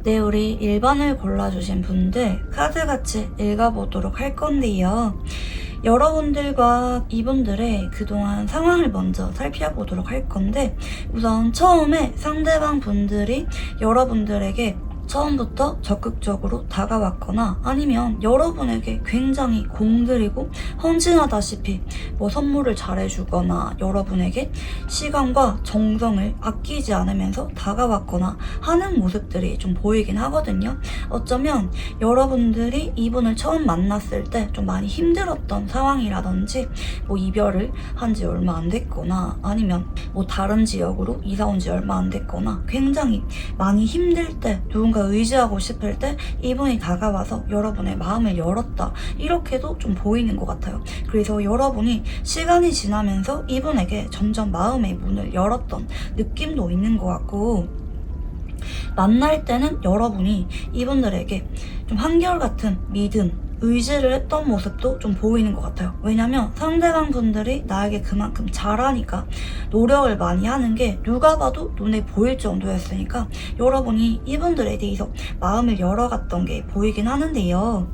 네, 우리 1번을 골라주신 분들 카드같이 읽어보도록 할 건데요. 여러분들과 이분들의 그동안 상황을 먼저 살펴보도록 할 건데, 우선 처음에 상대방 분들이 여러분들에게 처음부터 적극적으로 다가왔거나 아니면 여러분에게 굉장히 공들이고 헌신하다시피 선물을 잘해주거나 여러분에게 시간과 정성을 아끼지 않으면서 다가왔거나 하는 모습들이 좀 보이긴 하거든요. 어쩌면 여러분들이 이분을 처음 만났을 때 좀 많이 힘들었던 상황이라든지 이별을 한 지 얼마 안 됐거나 아니면 다른 지역으로 이사 온 지 얼마 안 됐거나 굉장히 많이 힘들 때 누군가 의지하고 싶을 때 이분이 다가와서 여러분의 마음을 열었다, 이렇게도 좀 보이는 것 같아요. 그래서 여러분이 시간이 지나면서 이분에게 점점 마음의 문을 열었던 느낌도 있는 것 같고, 만날 때는 여러분이 이분들에게 좀 한결같은 믿음, 의지를 했던 모습도 좀 보이는 것 같아요. 왜냐면 상대방 분들이 나에게 그만큼 잘하니까 노력을 많이 하는 게 누가 봐도 눈에 보일 정도였으니까 여러분이 이분들에 대해서 마음을 열어갔던 게 보이긴 하는데요.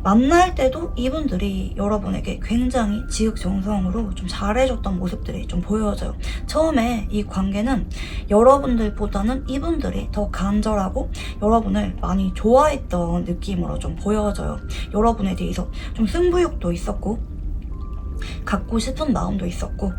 만날 때도 이분들이 여러분에게 굉장히 지극정성으로 좀 잘해줬던 모습들이 좀 보여져요. 처음에 이 관계는 여러분들보다는 이분들이 더 간절하고 여러분을 많이 좋아했던 느낌으로 좀 보여져요. 여러분에 대해서 좀 승부욕도 있었고 갖고 싶은 마음도 있었고,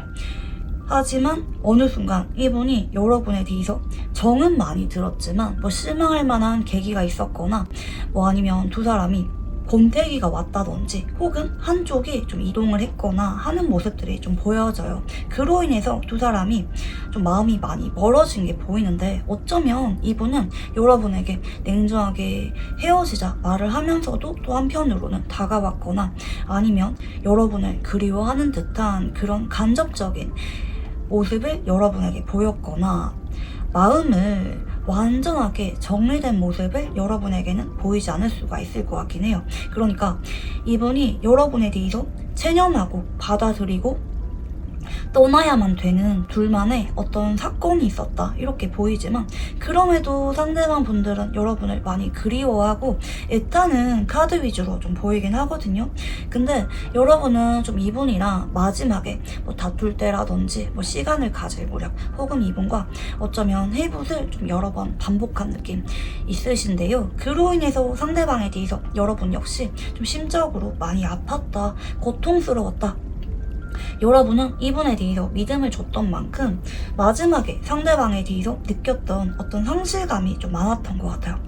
하지만 어느 순간 이분이 여러분에 대해서 정은 많이 들었지만 실망할 만한 계기가 있었거나 아니면 두 사람이 권태기가 왔다든지 혹은 한쪽이 좀 이동을 했거나 하는 모습들이 좀 보여져요. 그로 인해서 두 사람이 좀 마음이 많이 멀어진 게 보이는데, 어쩌면 이분은 여러분에게 냉정하게 헤어지자 말을 하면서도 또 한편으로는 다가왔거나 아니면 여러분을 그리워하는 듯한 그런 간접적인 모습을 여러분에게 보였거나 마음을 완전하게 정리된 모습을 여러분에게는 보이지 않을 수가 있을 것 같긴 해요. 그러니까 이분이 여러분에 대해서 체념하고 받아들이고 떠나야만 되는 둘만의 어떤 사건이 있었다, 이렇게 보이지만 그럼에도 상대방 분들은 여러분을 많이 그리워하고 애타는 카드 위주로 좀 보이긴 하거든요. 근데 여러분은 좀 이분이랑 마지막에 다툴 때라든지 시간을 가질 무렵 혹은 이분과 어쩌면 해붓을 좀 여러 번 반복한 느낌 있으신데요. 그로 인해서 상대방에 대해서 여러분 역시 좀 심적으로 많이 아팠다, 고통스러웠다, 여러분은 이분에 대해서 믿음을 줬던 만큼 마지막에 상대방에 대해서 느꼈던 어떤 상실감이 좀 많았던 것 같아요.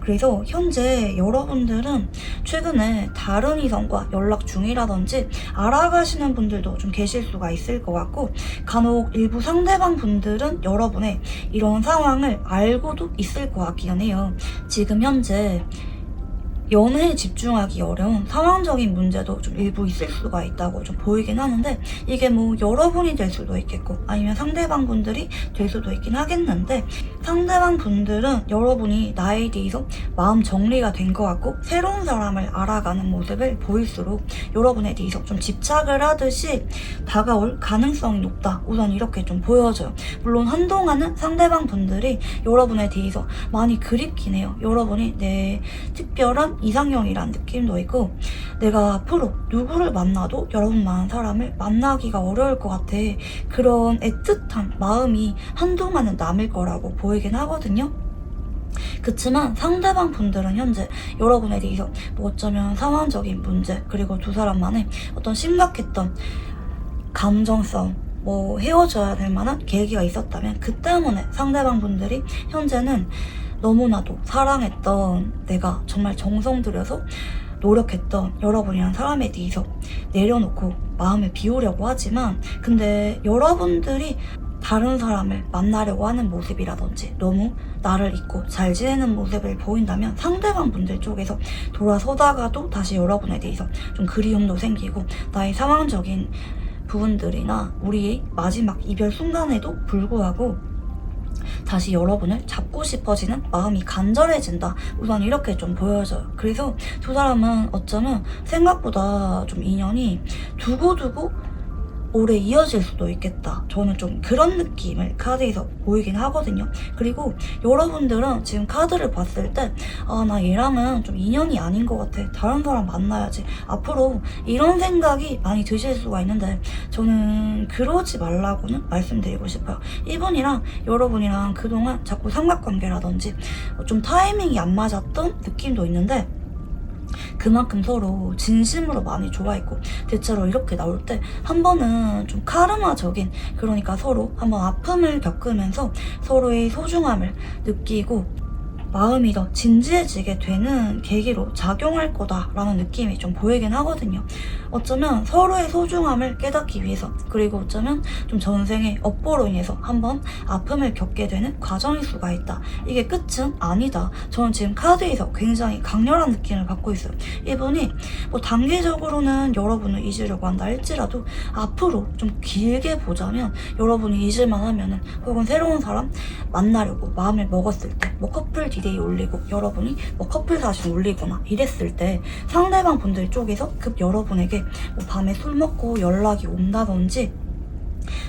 그래서 현재 여러분들은 최근에 다른 이성과 연락 중이라든지 알아가시는 분들도 좀 계실 수가 있을 것 같고, 간혹 일부 상대방 분들은 여러분의 이런 상황을 알고도 있을 것 같기는 해요. 지금 현재 연애에 집중하기 어려운 상황적인 문제도 좀 일부 있을 수가 있다고 좀 보이긴 하는데, 이게 여러분이 될 수도 있겠고 아니면 상대방 분들이 될 수도 있긴 하겠는데, 상대방 분들은 여러분이 나에 대해서 마음 정리가 된 것 같고 새로운 사람을 알아가는 모습을 보일수록 여러분에 대해서 좀 집착을 하듯이 다가올 가능성이 높다, 우선 이렇게 좀 보여져요. 물론 한동안은 상대방 분들이 여러분에 대해서 많이 그립긴 해요. 여러분이 내 특별한 이상형이란 느낌도 있고, 내가 앞으로 누구를 만나도 여러분만한 사람을 만나기가 어려울 것 같아, 그런 애틋한 마음이 한동안은 남을 거라고 보이긴 하거든요. 그치만 상대방 분들은 현재 여러분에 대해서 어쩌면 상황적인 문제, 그리고 두 사람만의 어떤 심각했던 감정성, 헤어져야 될 만한 계기가 있었다면 그 때문에 상대방 분들이 현재는 너무나도 사랑했던, 내가 정말 정성 들여서 노력했던 여러분이란 사람에 대해서 내려놓고 마음을 비우려고 하지만, 근데 여러분들이 다른 사람을 만나려고 하는 모습이라든지 너무 나를 잊고 잘 지내는 모습을 보인다면 상대방 분들 쪽에서 돌아서다가도 다시 여러분에 대해서 좀 그리움도 생기고, 나의 상황적인 부분들이나 우리의 마지막 이별 순간에도 불구하고 다시 여러분을 잡고 싶어지는 마음이 간절해진다, 우선 이렇게 좀 보여져요. 그래서 두 사람은 어쩌면 생각보다 좀 인연이 두고두고 오래 이어질 수도 있겠다. 저는 좀 그런 느낌을 카드에서 보이긴 하거든요. 그리고 여러분들은 지금 카드를 봤을 때 나 얘랑은 좀 인연이 아닌 것 같아. 다른 사람 만나야지. 앞으로 이런 생각이 많이 드실 수가 있는데 저는 그러지 말라고는 말씀드리고 싶어요. 이분이랑 여러분이랑 그동안 자꾸 삼각관계라든지 좀 타이밍이 안 맞았던 느낌도 있는데 그만큼 서로 진심으로 많이 좋아했고 대체로 이렇게 나올 때 한 번은 좀 카르마적인 그러니까 서로 한번 아픔을 겪으면서 서로의 소중함을 느끼고 마음이 더 진지해지게 되는 계기로 작용할 거다라는 느낌이 좀 보이긴 하거든요. 어쩌면 서로의 소중함을 깨닫기 위해서 그리고 어쩌면 좀 전생의 업보로 인해서 한번 아픔을 겪게 되는 과정일 수가 있다. 이게 끝은 아니다. 저는 지금 카드에서 굉장히 강렬한 느낌을 받고 있어요. 이분이 뭐 단기적으로는 여러분을 잊으려고 한다 할지라도 앞으로 좀 길게 보자면 여러분이 잊을만 하면은 혹은 새로운 사람 만나려고 마음을 먹었을 때 뭐 커플 디데이 올리고 여러분이 뭐 커플 사진 올리거나 이랬을 때 상대방 분들 쪽에서 급 여러분에게 뭐 밤에 술 먹고 연락이 온다든지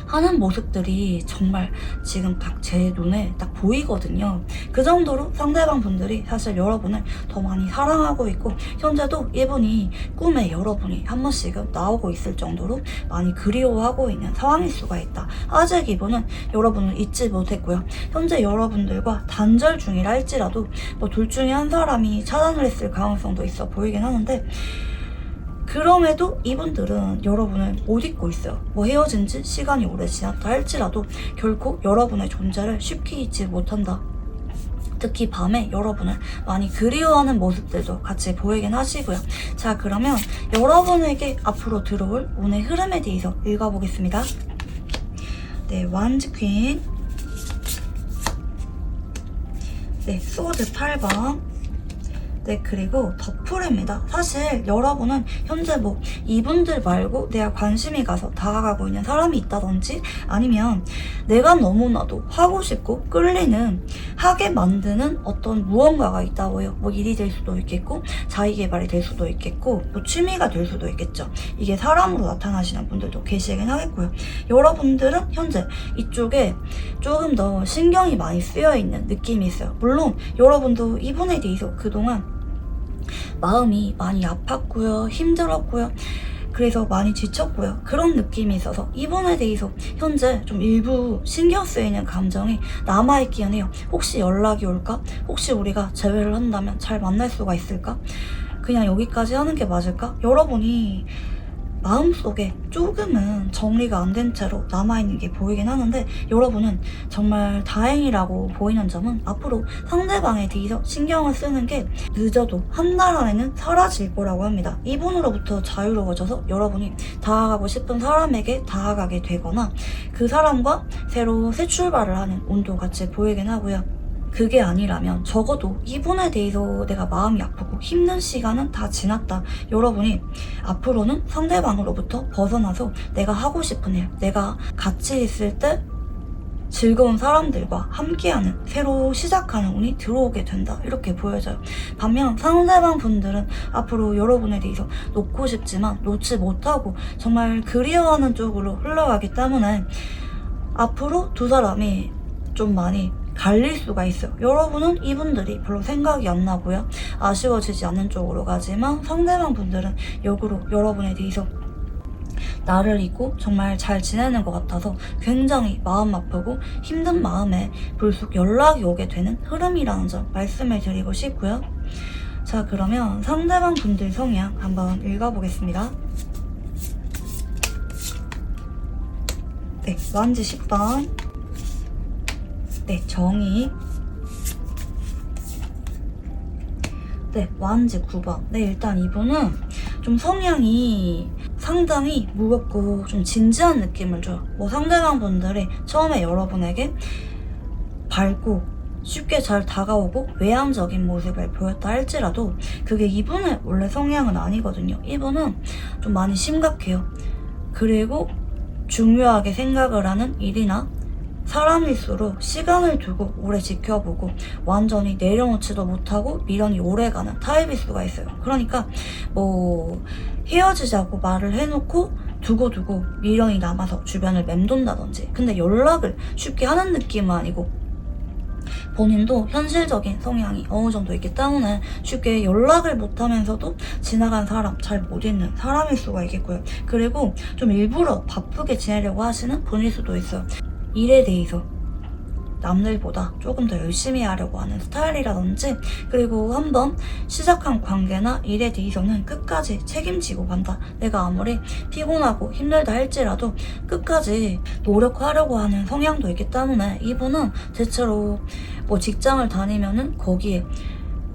하는 모습들이 정말 지금 딱 제 눈에 딱 보이거든요. 그 정도로 상대방 분들이 사실 여러분을 더 많이 사랑하고 있고 현재도 이분이 꿈에 여러분이 한 번씩은 나오고 있을 정도로 많이 그리워하고 있는 상황일 수가 있다. 아직 이분은 여러분을 잊지 못했고요. 현재 여러분들과 단절 중이라 할지라도 뭐 둘 중에 한 사람이 차단을 했을 가능성도 있어 보이긴 하는데 그럼에도 이분들은 여러분을 못 잊고 있어요. 뭐 헤어진 지 시간이 오래 지났다 할지라도 결코 여러분의 존재를 쉽게 잊지 못한다. 특히 밤에 여러분을 많이 그리워하는 모습들도 같이 보이긴 하시고요. 자, 그러면 여러분에게 앞으로 들어올 운의 흐름에 대해서 읽어보겠습니다. 네, 완즈 퀸. 네, 소드 8번. 네, 그리고 더풀입니다. 사실 여러분은 현재 뭐 이분들 말고 내가 관심이 가서 다가가고 있는 사람이 있다든지 아니면 내가 너무나도 하고 싶고 끌리는 하게 만드는 어떤 무언가가 있다고요. 뭐 일이 될 수도 있겠고 자기개발이 될 수도 있겠고 뭐 취미가 될 수도 있겠죠. 이게 사람으로 나타나시는 분들도 계시긴 하겠고요. 여러분들은 현재 이쪽에 조금 더 신경이 많이 쓰여있는 느낌이 있어요. 물론 여러분도 이분에 대해서 그동안 마음이 많이 아팠고요. 힘들었고요. 그래서 많이 지쳤고요. 그런 느낌이 있어서 이분에 대해서 현재 좀 일부 신경 쓰이는 감정이 남아있기는 해요. 혹시 연락이 올까? 혹시 우리가 재회를 한다면 잘 만날 수가 있을까? 그냥 여기까지 하는 게 맞을까? 여러분이 마음속에 조금은 정리가 안 된 채로 남아있는 게 보이긴 하는데 여러분은 정말 다행이라고 보이는 점은 앞으로 상대방에 대해서 신경을 쓰는 게 늦어도 한 달 안에는 사라질 거라고 합니다. 이분으로부터 자유로워져서 여러분이 다가가고 싶은 사람에게 다가가게 되거나 그 사람과 새로 새 출발을 하는 운도 같이 보이긴 하고요. 그게 아니라면 적어도 이분에 대해서 내가 마음이 아프고 힘든 시간은 다 지났다. 여러분이 앞으로는 상대방으로부터 벗어나서 내가 하고 싶은 일, 내가 같이 있을 때 즐거운 사람들과 함께하는 새로 시작하는 운이 들어오게 된다. 이렇게 보여져요. 반면 상대방 분들은 앞으로 여러분에 대해서 놓고 싶지만 놓지 못하고 정말 그리워하는 쪽으로 흘러가기 때문에 앞으로 두 사람이 좀 많이 갈릴 수가 있어요. 여러분은 이분들이 별로 생각이 안 나고요. 아쉬워지지 않는 쪽으로 가지만 상대방 분들은 역으로 여러분에 대해서 나를 잊고 정말 잘 지내는 것 같아서 굉장히 마음 아프고 힘든 마음에 불쑥 연락이 오게 되는 흐름이라는 점 말씀을 드리고 싶고요. 자, 그러면 상대방 분들 성향 한번 읽어보겠습니다. 네, 완지 10번. 네, 정의. 네, 완지 9번. 네, 일단 이분은 좀 성향이 상당히 무겁고 좀 진지한 느낌을 줘요. 뭐 상대방 분들이 처음에 여러분에게 밝고 쉽게 잘 다가오고 외향적인 모습을 보였다 할지라도 그게 이분의 원래 성향은 아니거든요. 이분은 좀 많이 심각해요. 그리고 중요하게 생각을 하는 일이나 사람일수록 시간을 두고 오래 지켜보고 완전히 내려놓지도 못하고 미련이 오래가는 타입일 수가 있어요. 그러니까 뭐 헤어지자고 말을 해놓고 두고두고 미련이 남아서 주변을 맴돈다든지, 근데 연락을 쉽게 하는 느낌은 아니고 본인도 현실적인 성향이 어느 정도 있기 때문에 쉽게 연락을 못하면서도 지나간 사람 잘 못 잊는 사람일 수가 있겠고요. 그리고 좀 일부러 바쁘게 지내려고 하시는 분일 수도 있어요. 일에 대해서 남들보다 조금 더 열심히 하려고 하는 스타일이라든지, 그리고 한번 시작한 관계나 일에 대해서는 끝까지 책임지고 간다. 내가 아무리 피곤하고 힘들다 할지라도 끝까지 노력하려고 하는 성향도 있기 때문에 이분은 대체로 뭐 직장을 다니면은 거기에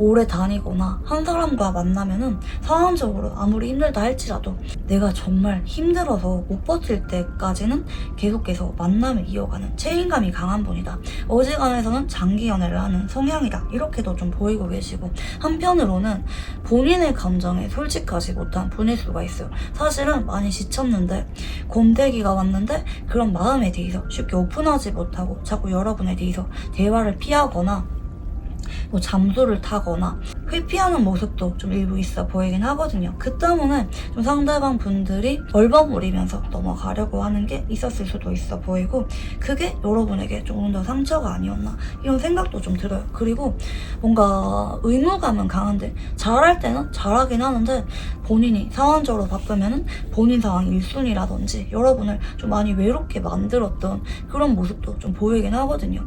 오래 다니거나 한 사람과 만나면은 상황적으로 아무리 힘들다 할지라도 내가 정말 힘들어서 못 버틸 때까지는 계속해서 만남을 이어가는 책임감이 강한 분이다. 어지간해서는 장기 연애를 하는 성향이다. 이렇게도 좀 보이고 계시고, 한편으로는 본인의 감정에 솔직하지 못한 분일 수가 있어요. 사실은 많이 지쳤는데 곰대기가 왔는데 그런 마음에 대해서 쉽게 오픈하지 못하고 자꾸 여러분에 대해서 대화를 피하거나 뭐 잠수를 타거나 회피하는 모습도 좀 일부 있어 보이긴 하거든요. 그 때문에 좀 상대방 분들이 얼버무리면서 넘어가려고 하는 게 있었을 수도 있어 보이고, 그게 여러분에게 조금 더 상처가 아니었나 이런 생각도 좀 들어요. 그리고 뭔가 의무감은 강한데 잘할 때는 잘하긴 하는데 본인이 상황적으로 바쁘면은 본인 상황 1순위라든지 여러분을 좀 많이 외롭게 만들었던 그런 모습도 좀 보이긴 하거든요.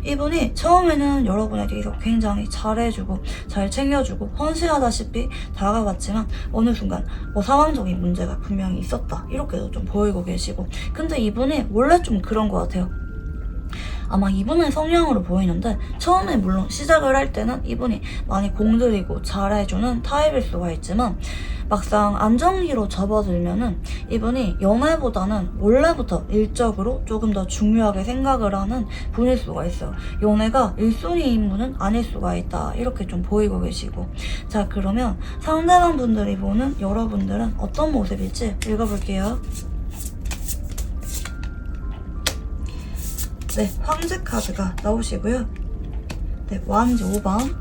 이분이 처음에는 여러분에 대해서 굉장히 잘해주고 잘 챙겨주고 헌신하다시피 다가갔지만 어느 순간 뭐 상황적인 문제가 분명히 있었다 이렇게도 좀 보이고 계시고, 근데 이분이 원래 좀 그런 것 같아요. 아마 이분의 성향으로 보이는데 처음에 물론 시작을 할 때는 이분이 많이 공들이고 잘해주는 타입일 수가 있지만 막상 안정기로 접어들면은 이분이 연애보다는 원래부터 일적으로 조금 더 중요하게 생각을 하는 분일 수가 있어요. 연애가 1순위인 분은 아닐 수가 있다 이렇게 좀 보이고 계시고, 자 그러면 상대방 분들이 보는 여러분들은 어떤 모습일지 읽어볼게요. 네, 황제 카드가 나오시고요. 네, 완지 5번.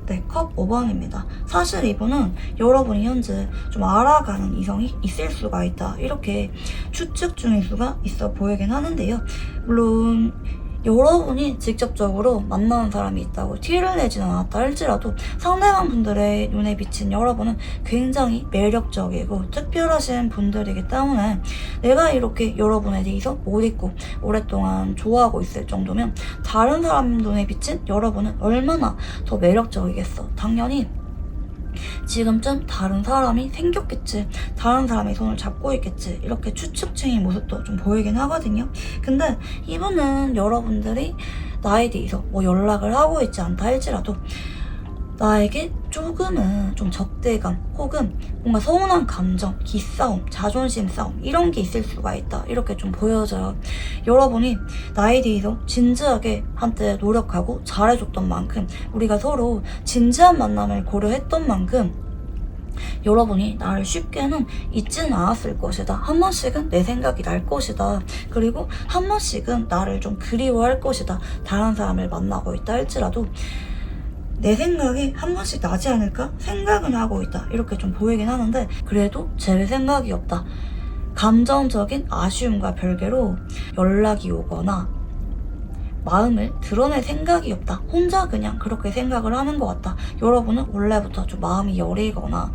네, 컵 5번입니다. 사실 이분은 여러분이 현재 좀 알아가는 이성이 있을 수가 있다 이렇게 추측 중일 수가 있어 보이긴 하는데요. 물론 여러분이 직접적으로 만나는 사람이 있다고 티를 내지는 않았다 할지라도 상대방 분들의 눈에 비친 여러분은 굉장히 매력적이고 특별하신 분들이기 때문에 내가 이렇게 여러분에 대해서 못 잊고 오랫동안 좋아하고 있을 정도면 다른 사람 눈에 비친 여러분은 얼마나 더 매력적이겠어. 당연히 지금쯤 다른 사람이 생겼겠지, 다른 사람이 손을 잡고 있겠지 이렇게 추측 중인 모습도 좀 보이긴 하거든요. 근데 이분은 여러분들이 나에 대해서 뭐 연락을 하고 있지 않다 할지라도 나에게 조금은 좀 적대감 혹은 뭔가 서운한 감정, 기싸움, 자존심 싸움 이런 게 있을 수가 있다 이렇게 좀 보여져요. 여러분이 나에 대해서 진지하게 한때 노력하고 잘해줬던 만큼, 우리가 서로 진지한 만남을 고려했던 만큼 여러분이 나를 쉽게는 잊지는 않았을 것이다. 한 번씩은 내 생각이 날 것이다. 그리고 한 번씩은 나를 좀 그리워할 것이다. 다른 사람을 만나고 있다 할지라도 내 생각이 한 번씩 나지 않을까 생각은 하고 있다 이렇게 좀 보이긴 하는데, 그래도 제 생각이 없다. 감정적인 아쉬움과 별개로 연락이 오거나 마음을 드러낼 생각이 없다. 혼자 그냥 그렇게 생각을 하는 것 같다. 여러분은 원래부터 좀 마음이 여리거나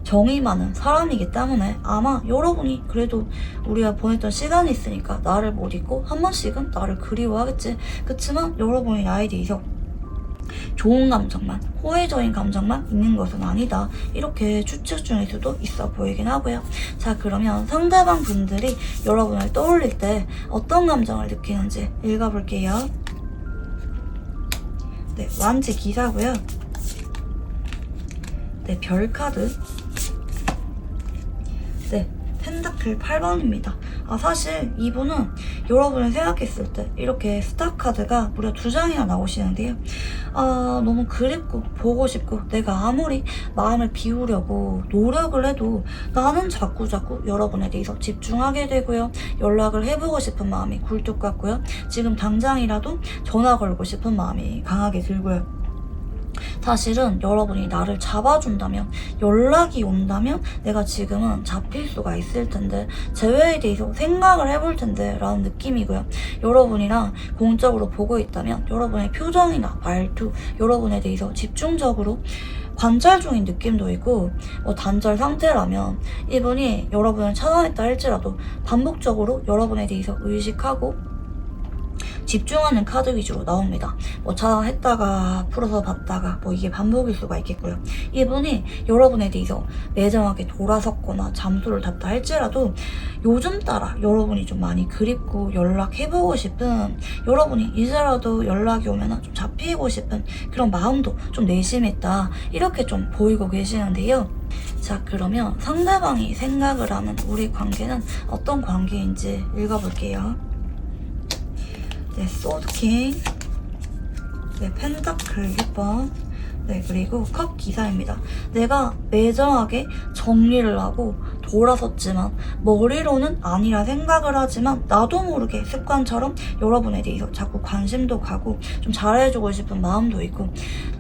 정이 많은 사람이기 때문에 아마 여러분이 그래도 우리가 보냈던 시간이 있으니까 나를 못 잊고 한 번씩은 나를 그리워하겠지. 그치만 여러분이 나에 대해서 좋은 감정만, 호의적인 감정만 있는 것은 아니다 이렇게 추측 중일 수도 있어 보이긴 하고요. 자 그러면 상대방 분들이 여러분을 떠올릴 때 어떤 감정을 느끼는지 읽어볼게요. 네, 완지 기사고요. 네, 별 카드. 네, 펜타클 8번입니다. 사실 이분은 여러분을 생각했을 때 이렇게 스타 카드가 무려 2장이나 나오시는데요. 너무 그립고 보고 싶고 내가 아무리 마음을 비우려고 노력을 해도 나는 자꾸 여러분에 대해서 집중하게 되고요. 연락을 해보고 싶은 마음이 굴뚝 같고요. 지금 당장이라도 전화 걸고 싶은 마음이 강하게 들고요. 사실은 여러분이 나를 잡아준다면, 연락이 온다면 내가 지금은 잡힐 수가 있을 텐데, 재회에 대해서 생각을 해볼 텐데 라는 느낌이고요. 여러분이랑 공적으로 보고 있다면 여러분의 표정이나 말투, 여러분에 대해서 집중적으로 관찰 중인 느낌도 있고, 단절 상태라면 이분이 여러분을 차단했다 할지라도 반복적으로 여러분에 대해서 의식하고 집중하는 카드 위주로 나옵니다. 차단했다가 풀어서 봤다가 이게 반복일 수가 있겠고요. 이분이 여러분에 대해서 매정하게 돌아섰거나 잠수를 탔다 할지라도 요즘 따라 여러분이 좀 많이 그립고 연락해보고 싶은, 여러분이 이제라도 연락이 오면 좀 잡히고 싶은 그런 마음도 좀 내심했다, 이렇게 좀 보이고 계시는데요. 자, 그러면 상대방이 생각을 하는 우리 관계는 어떤 관계인지 읽어볼게요. 네, 소드킹, 네, 펜타클 6번, 네, 그리고 컵 기사입니다. 내가 매정하게 정리를 하고 돌아섰지만 머리로는 아니라 생각을 하지만 나도 모르게 습관처럼 여러분에 대해서 자꾸 관심도 가고 좀 잘해주고 싶은 마음도 있고,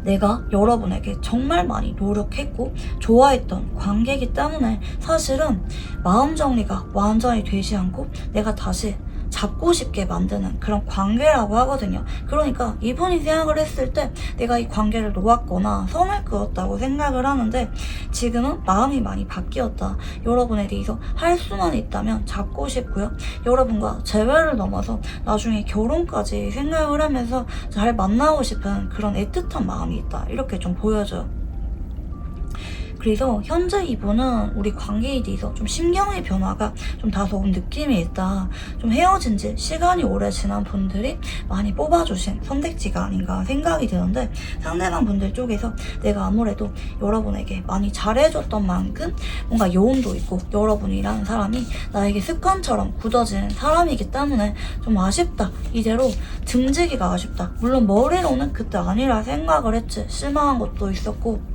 내가 여러분에게 정말 많이 노력했고 좋아했던 관계이기 때문에 사실은 마음 정리가 완전히 되지 않고 내가 다시 잡고 싶게 만드는 그런 관계라고 하거든요. 그러니까 이분이 생각을 했을 때 내가 이 관계를 놓았거나 선을 그었다고 생각을 하는데, 지금은 마음이 많이 바뀌었다. 여러분에 대해서 할 수만 있다면 잡고 싶고요. 여러분과 재회를 넘어서 나중에 결혼까지 생각을 하면서 잘 만나고 싶은 그런 애틋한 마음이 있다, 이렇게 좀 보여져요. 그래서 현재 이분은 우리 관계에 대해서 좀 심경의 변화가 좀 다소 온 느낌이 있다. 좀 헤어진 지 시간이 오래 지난 분들이 많이 뽑아주신 선택지가 아닌가 생각이 드는데, 상대방 분들 쪽에서 내가 아무래도 여러분에게 많이 잘해줬던 만큼 뭔가 여운도 있고, 여러분이라는 사람이 나에게 습관처럼 굳어진 사람이기 때문에 좀 아쉽다, 이대로 등지기가 아쉽다. 물론 머리로는 그때 아니라 생각을 했지, 실망한 것도 있었고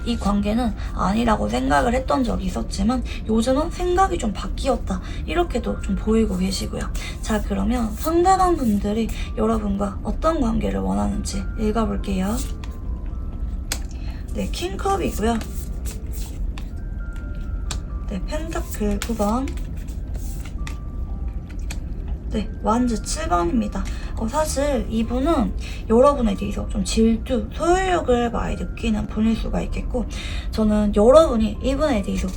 이 관계는 아니라고 생각을 했던 적이 있었지만 요즘은 생각이 좀 바뀌었다, 이렇게도 좀 보이고 계시고요. 자, 그러면 상대방 분들이 여러분과 어떤 관계를 원하는지 읽어볼게요. 네, 킹컵이고요. 네, 펜타클 9번, 네, 완즈 7번입니다. 사실 이분은 여러분에 대해서 좀 질투, 소유욕을 많이 느끼는 분일 수가 있겠고, 저는 여러분이 이분에 대해서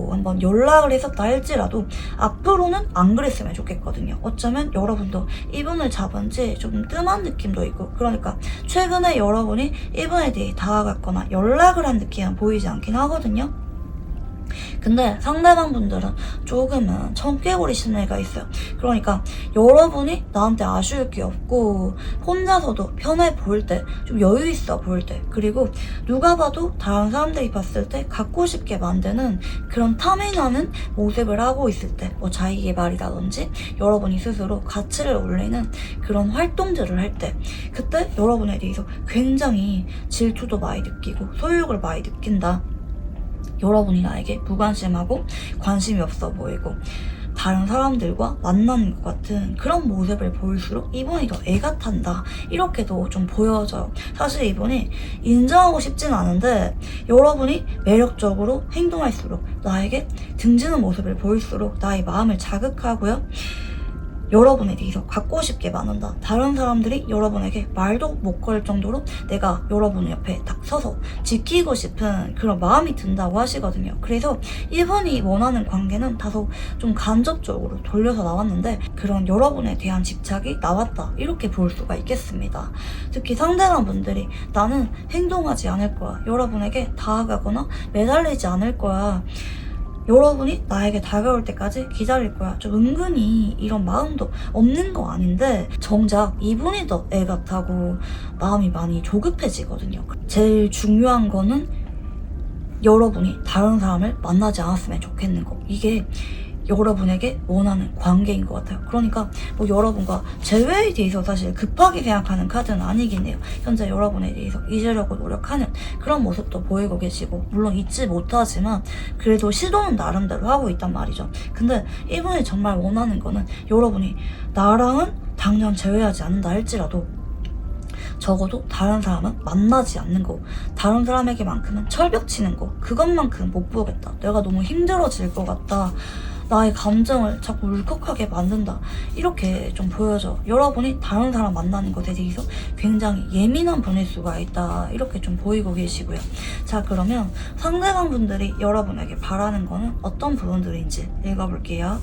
한번 연락을 했었다 할지라도 앞으로는 안 그랬으면 좋겠거든요. 어쩌면 여러분도 이분을 잡은 지 좀 뜸한 느낌도 있고, 그러니까 최근에 여러분이 이분에 대해 다가갔거나 연락을 한 느낌은 보이지 않긴 하거든요. 근데 상대방 분들은 조금은 청개구리 심리가 있어요. 그러니까 여러분이 나한테 아쉬울 게 없고 혼자서도 편해 보일 때, 좀 여유 있어 보일 때, 그리고 누가 봐도 다른 사람들이 봤을 때 갖고 싶게 만드는 그런 탐해나는 모습을 하고 있을 때, 자기개발이라든지 여러분이 스스로 가치를 올리는 그런 활동들을 할 때, 그때 여러분에 대해서 굉장히 질투도 많이 느끼고 소유욕을 많이 느낀다. 여러분이 나에게 무관심하고 관심이 없어 보이고 다른 사람들과 만나는 것 같은 그런 모습을 보일수록 이분이 더 애가 탄다, 이렇게도 좀 보여져요. 사실 이분이 인정하고 싶진 않은데 여러분이 매력적으로 행동할수록, 나에게 등지는 모습을 보일수록 나의 마음을 자극하고요, 여러분에 대해서 갖고 싶게 만든다. 다른 사람들이 여러분에게 말도 못 걸 정도로 내가 여러분 옆에 딱 서서 지키고 싶은 그런 마음이 든다고 하시거든요. 그래서 이분이 원하는 관계는 다소 좀 간접적으로 돌려서 나왔는데 그런 여러분에 대한 집착이 나왔다, 이렇게 볼 수가 있겠습니다. 특히 상대방 분들이 나는 행동하지 않을 거야, 여러분에게 다가가거나 매달리지 않을 거야, 여러분이 나에게 다가올 때까지 기다릴 거야, 좀 은근히 이런 마음도 없는 거 아닌데 정작 이분이 더 애가 타고 마음이 많이 조급해지거든요. 제일 중요한 거는 여러분이 다른 사람을 만나지 않았으면 좋겠는 거, 이게 여러분에게 원하는 관계인 것 같아요. 그러니까 여러분과 재회에 대해서 사실 급하게 생각하는 카드는 아니긴 해요. 현재 여러분에 대해서 잊으려고 노력하는 그런 모습도 보이고 계시고, 물론 잊지 못하지만 그래도 시도는 나름대로 하고 있단 말이죠. 근데 이분이 정말 원하는 거는 여러분이 나랑은 당장 재회하지 않는다 할지라도 적어도 다른 사람은 만나지 않는 거, 다른 사람에게만큼은 철벽 치는 거, 그것만큼 못 보겠다. 내가 너무 힘들어질 것 같다. 나의 감정을 자꾸 울컥하게 만든다. 이렇게 좀 보여져. 여러분이 다른 사람 만나는 것에 대해서 굉장히 예민한 분일 수가 있다. 이렇게 좀 보이고 계시고요. 자, 그러면 상대방 분들이 여러분에게 바라는 거는 어떤 부분들인지 읽어볼게요.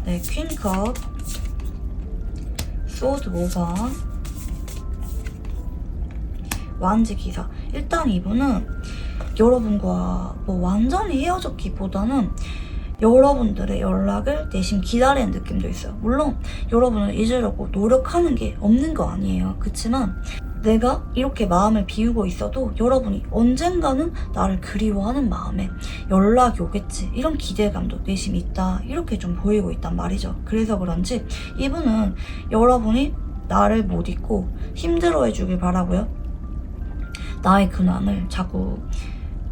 네, 퀸컵, 소드 5번, 완지 기사. 일단 이분은 여러분과 뭐 완전히 헤어졌기보다는 여러분들의 연락을 내심 기다리는 느낌도 있어요. 물론 여러분을 잊으려고 노력하는 게 없는 거 아니에요. 그치만 내가 이렇게 마음을 비우고 있어도 여러분이 언젠가는 나를 그리워하는 마음에 연락이 오겠지, 이런 기대감도 내심 있다. 이렇게 좀 보이고 있단 말이죠. 그래서 그런지 이분은 여러분이 나를 못 잊고 힘들어해 주길 바라고요. 나의 근황을 자꾸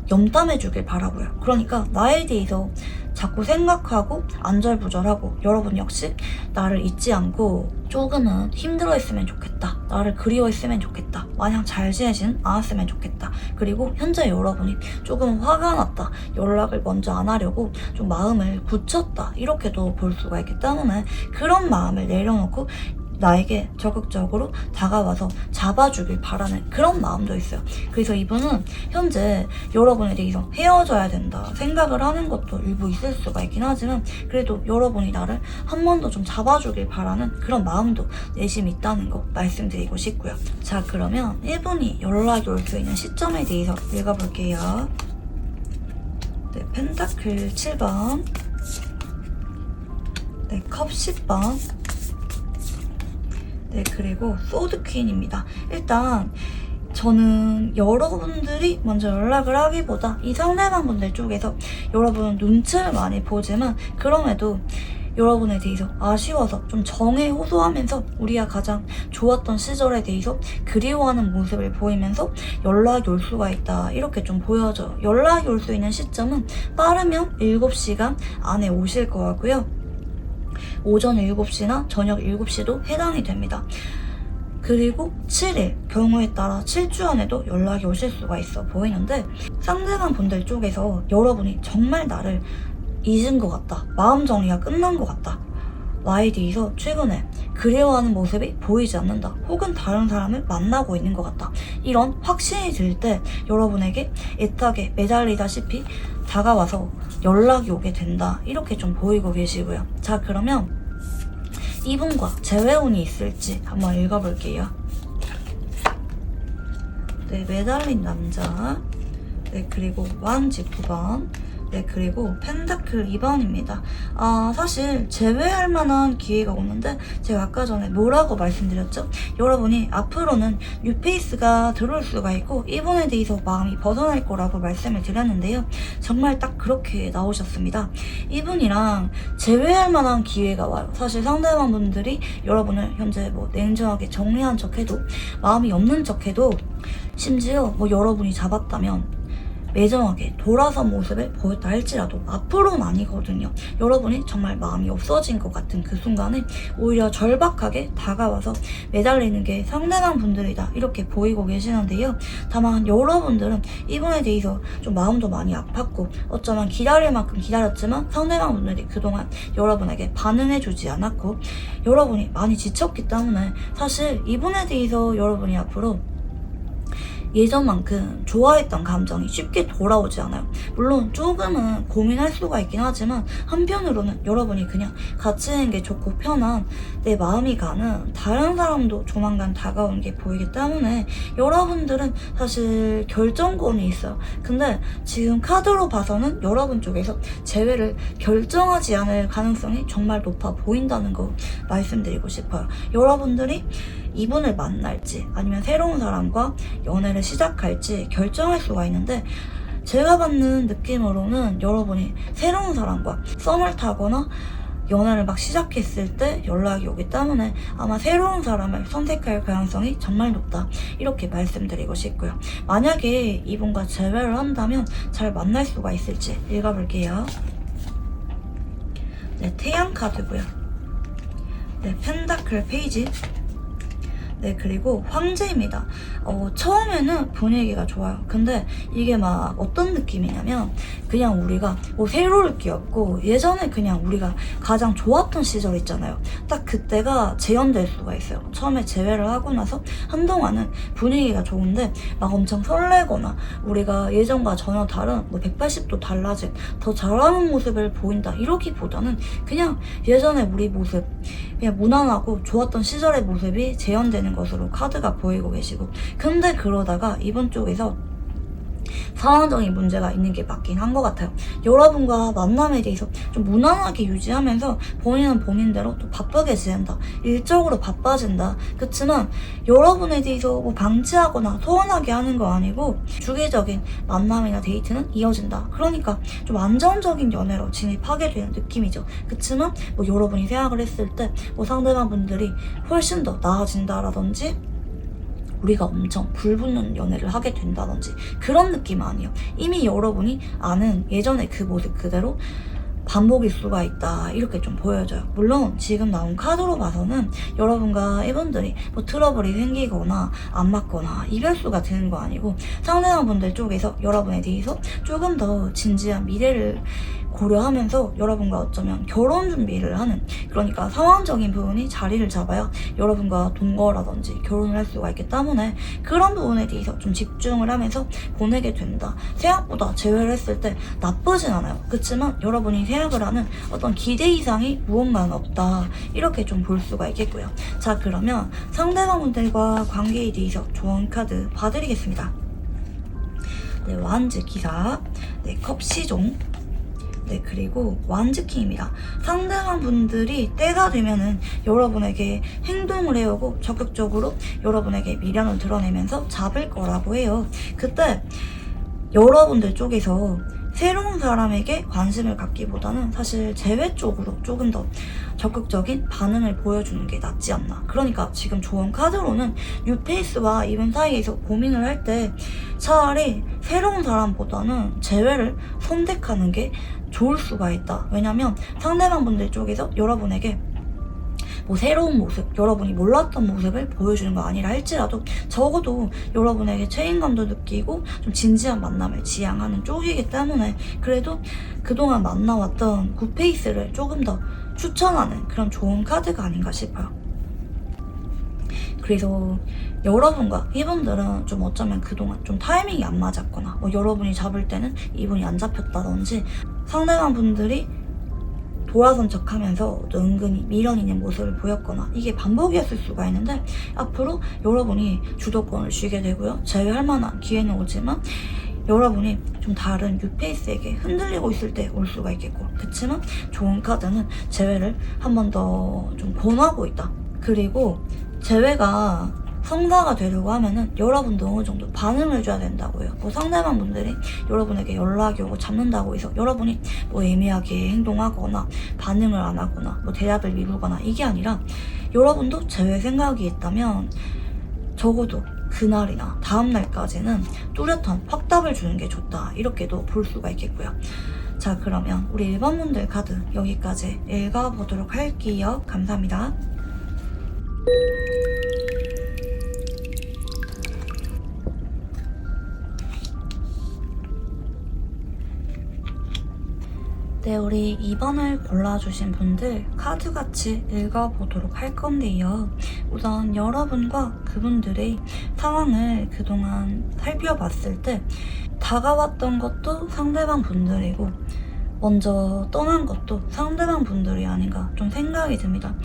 염담해 주길 바라고요. 그러니까 나에 대해서 자꾸 생각하고 안절부절하고, 여러분 역시 나를 잊지 않고 조금은 힘들어했으면 좋겠다. 나를 그리워했으면 좋겠다. 마냥 잘 지내지는 않았으면 좋겠다. 그리고 현재 여러분이 조금 화가 났다. 연락을 먼저 안 하려고 좀 마음을 굳혔다. 이렇게도 볼 수가 있기 때문에 그런 마음을 내려놓고 나에게 적극적으로 다가와서 잡아주길 바라는 그런 마음도 있어요. 그래서 이분은 현재 여러분에 대해서 헤어져야 된다 생각을 하는 것도 일부 있을 수가 있긴 하지만, 그래도 여러분이 나를 한 번 더 좀 잡아주길 바라는 그런 마음도 내심 있다는 거 말씀드리고 싶고요. 자, 그러면 이분이 연락이 올 수 있는 시점에 대해서 읽어볼게요. 네, 펜타클 7번, 네, 컵 10번, 네, 그리고 소드 퀸입니다. 일단 저는 여러분들이 먼저 연락을 하기보다 이 상대방 분들 쪽에서 여러분 눈치를 많이 보지만, 그럼에도 여러분에 대해서 아쉬워서 좀 정에 호소하면서 우리가 가장 좋았던 시절에 대해서 그리워하는 모습을 보이면서 연락이 올 수가 있다. 이렇게 좀 보여져요. 연락이 올 수 있는 시점은 빠르면 7시간 안에 오실 거 같고요. 오전 7시나 저녁 7시도 해당이 됩니다. 그리고 7일, 경우에 따라 7주 안에도 연락이 오실 수가 있어 보이는데, 상대방 분들 쪽에서 여러분이 정말 나를 잊은 것 같다. 마음 정리가 끝난 것 같다. 나에 대해서 최근에 그리워하는 모습이 보이지 않는다. 혹은 다른 사람을 만나고 있는 것 같다. 이런 확신이 들 때 여러분에게 애타게 매달리다시피 다가와서 연락이 오게 된다. 이렇게 좀 보이고 계시고요. 자, 그러면 이분과 재회운이 있을지 한번 읽어볼게요. 네, 매달린 남자. 네, 그리고 완지 9번. 네, 그리고 펜타클 2번입니다. 사실 제외할 만한 기회가 오는데, 제가 아까 전에 뭐라고 말씀드렸죠? 여러분이 앞으로는 뉴페이스가 들어올 수가 있고 이분에 대해서 마음이 벗어날 거라고 말씀을 드렸는데요. 정말 딱 그렇게 나오셨습니다. 이분이랑 제외할 만한 기회가 와요. 사실 상대방 분들이 여러분을 현재 뭐 냉정하게 정리한 척해도, 마음이 없는 척해도, 심지어 뭐 여러분이 잡았다면 매정하게 돌아선 모습을 보였다 할지라도 앞으로는 아니거든요. 여러분이 정말 마음이 없어진 것 같은 그 순간에 오히려 절박하게 다가와서 매달리는 게 상대방 분들이다. 이렇게 보이고 계시는데요. 다만 여러분들은 이분에 대해서 좀 마음도 많이 아팠고, 어쩌면 기다릴 만큼 기다렸지만 상대방 분들이 그동안 여러분에게 반응해주지 않았고, 여러분이 많이 지쳤기 때문에 사실 이분에 대해서 여러분이 앞으로 예전만큼 좋아했던 감정이 쉽게 돌아오지 않아요. 물론 조금은 고민할 수가 있긴 하지만, 한편으로는 여러분이 그냥 같이 있는 게 좋고 편한, 내 마음이 가는 다른 사람도 조만간 다가오는 게 보이기 때문에 여러분들은 사실 결정권이 있어요. 근데 지금 카드로 봐서는 여러분 쪽에서 재회를 결정하지 않을 가능성이 정말 높아 보인다는 거 말씀드리고 싶어요. 여러분들이 이분을 만날지 아니면 새로운 사람과 연애를 시작할지 결정할 수가 있는데, 제가 받는 느낌으로는 여러분이 새로운 사람과 썸을 타거나 연애를 막 시작했을 때 연락이 오기 때문에 아마 새로운 사람을 선택할 가능성이 정말 높다. 이렇게 말씀드리고 싶고요. 만약에 이분과 재회를 한다면 잘 만날 수가 있을지 읽어볼게요. 네, 태양 카드고요. 네, 펜다클 페이지. 네, 그리고 황제입니다. 처음에는 분위기가 좋아요. 근데 이게 막 어떤 느낌이냐면 그냥 우리가 뭐 새로울 게 없고 예전에 그냥 우리가 가장 좋았던 시절 있잖아요. 딱 그때가 재현될 수가 있어요. 처음에 재회를 하고 나서 한동안은 분위기가 좋은데 막 엄청 설레거나 우리가 예전과 전혀 다른 뭐 180도 달라진 더 잘하는 모습을 보인다 이러기보다는 그냥 예전에 우리 모습 그냥 무난하고 좋았던 시절의 모습이 재현되는 것으로 카드가 보이고 계시고, 근데 그러다가 이번 쪽에서 상황적인 문제가 있는 게 맞긴 한 것 같아요. 여러분과 만남에 대해서 좀 무난하게 유지하면서 본인은 본인대로 또 바쁘게 지낸다. 일적으로 바빠진다. 그렇지만 여러분에 대해서 뭐 방치하거나 소원하게 하는 거 아니고 주기적인 만남이나 데이트는 이어진다. 그러니까 좀 안정적인 연애로 진입하게 되는 느낌이죠. 그렇지만 뭐 여러분이 생각을 했을 때 뭐 상대방 분들이 훨씬 더 나아진다라든지 우리가 엄청 불붙는 연애를 하게 된다든지 그런 느낌 아니에요. 이미 여러분이 아는 예전의 그 모습 그대로 반복일 수가 있다 이렇게 좀 보여져요. 물론 지금 나온 카드로 봐서는 여러분과 이분들이 뭐 트러블이 생기거나 안 맞거나 이별수가 되는 거 아니고 상대방 분들 쪽에서 여러분에 대해서 조금 더 진지한 미래를 고려하면서 여러분과 어쩌면 결혼 준비를 하는, 그러니까 상황적인 부분이 자리를 잡아야 여러분과 동거라든지 결혼을 할 수가 있기 때문에 그런 부분에 대해서 좀 집중을 하면서 보내게 된다. 생각보다 제외를 했을 때 나쁘진 않아요. 그렇지만 여러분이 생각을 하는 어떤 기대 이상이 무언가는 없다 이렇게 좀 볼 수가 있겠고요. 자, 그러면 상대방분들과 관계에 대해서 조언 카드 봐드리겠습니다. 네, 완즈 기사, 네, 컵 시종, 네, 그리고 완즈킹입니다. 상대방 분들이 때가 되면은 여러분에게 행동을 해오고 적극적으로 여러분에게 미련을 드러내면서 잡을 거라고 해요. 그때 여러분들 쪽에서 새로운 사람에게 관심을 갖기보다는 사실 제외 쪽으로 조금 더 적극적인 반응을 보여주는 게 낫지 않나. 그러니까 지금 조언 카드로는 뉴페이스와 이분 사이에서 고민을 할 때 차라리 새로운 사람보다는 제외를 선택하는 게 좋을 수가 있다. 왜냐면 상대방 분들 쪽에서 여러분에게 뭐 새로운 모습, 여러분이 몰랐던 모습을 보여주는 거 아니라 할지라도 적어도 여러분에게 책임감도 느끼고 좀 진지한 만남을 지향하는 쪽이기 때문에 그래도 그동안 만나왔던 굿페이스를 조금 더 추천하는 그런 좋은 카드가 아닌가 싶어요. 그래서 여러분과 이분들은 좀 어쩌면 그동안 좀 타이밍이 안 맞았거나 뭐 여러분이 잡을 때는 이분이 안 잡혔다든지 상대방 분들이 돌아선 척하면서 은근히 미련 있는 모습을 보였거나 이게 반복이었을 수가 있는데 앞으로 여러분이 주도권을 쥐게 되고요. 제외할 만한 기회는 오지만 여러분이 좀 다른 뉴페이스에게 흔들리고 있을 때 올 수가 있겠고, 그치만 좋은 카드는 제외를 한 번 더 좀 권하고 있다. 그리고 제외가 성사가 되려고 하면은 여러분도 어느 정도 반응을 해줘야 된다고 해요. 뭐 상대방 분들이 여러분에게 연락이 오고 잡는다고 해서 여러분이 뭐 애매하게 행동하거나 반응을 안 하거나 뭐 대답을 미루거나 이게 아니라 여러분도 제외 생각이 있다면 적어도 그날이나 다음날까지는 뚜렷한 확답을 주는 게 좋다 이렇게도 볼 수가 있겠고요. 자, 그러면 우리 1번 분들 카드 여기까지 읽어보도록 할게요. 감사합니다. 네, 우리 2번을 골라주신 분들 카드같이 읽어보도록 할 건데요. 우선 여러분과 그분들의 상황을 그동안 살펴봤을 때 다가왔던 것도 상대방 분들이고 먼저 떠난 것도 상대방 분들이 아닌가 좀 생각이 듭니다.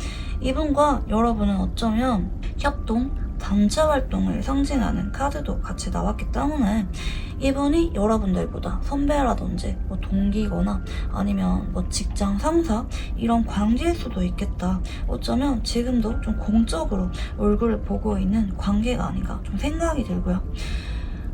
이분과 여러분은 어쩌면 협동, 단체 활동을 상징하는 카드도 같이 나왔기 때문에 이분이 여러분들보다 선배라든지 뭐 동기거나 아니면 뭐 직장 상사 이런 관계일 수도 있겠다. 어쩌면 지금도 좀 공적으로 얼굴을 보고 있는 관계가 아닌가 좀 생각이 들고요.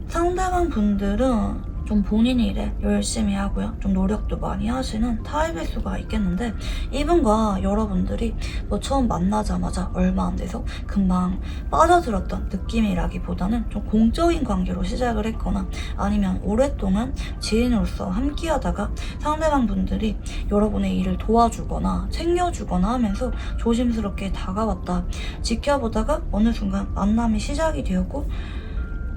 상대방 분들은 좀 본인이 일에 열심히 하고요. 좀 노력도 많이 하시는 타입일 수가 있겠는데 이분과 여러분들이 뭐 처음 만나자마자 얼마 안 돼서 금방 빠져들었던 느낌이라기보다는 좀 공적인 관계로 시작을 했거나 아니면 오랫동안 지인으로서 함께하다가 상대방 분들이 여러분의 일을 도와주거나 챙겨주거나 하면서 조심스럽게 다가왔다 지켜보다가 어느 순간 만남이 시작이 되었고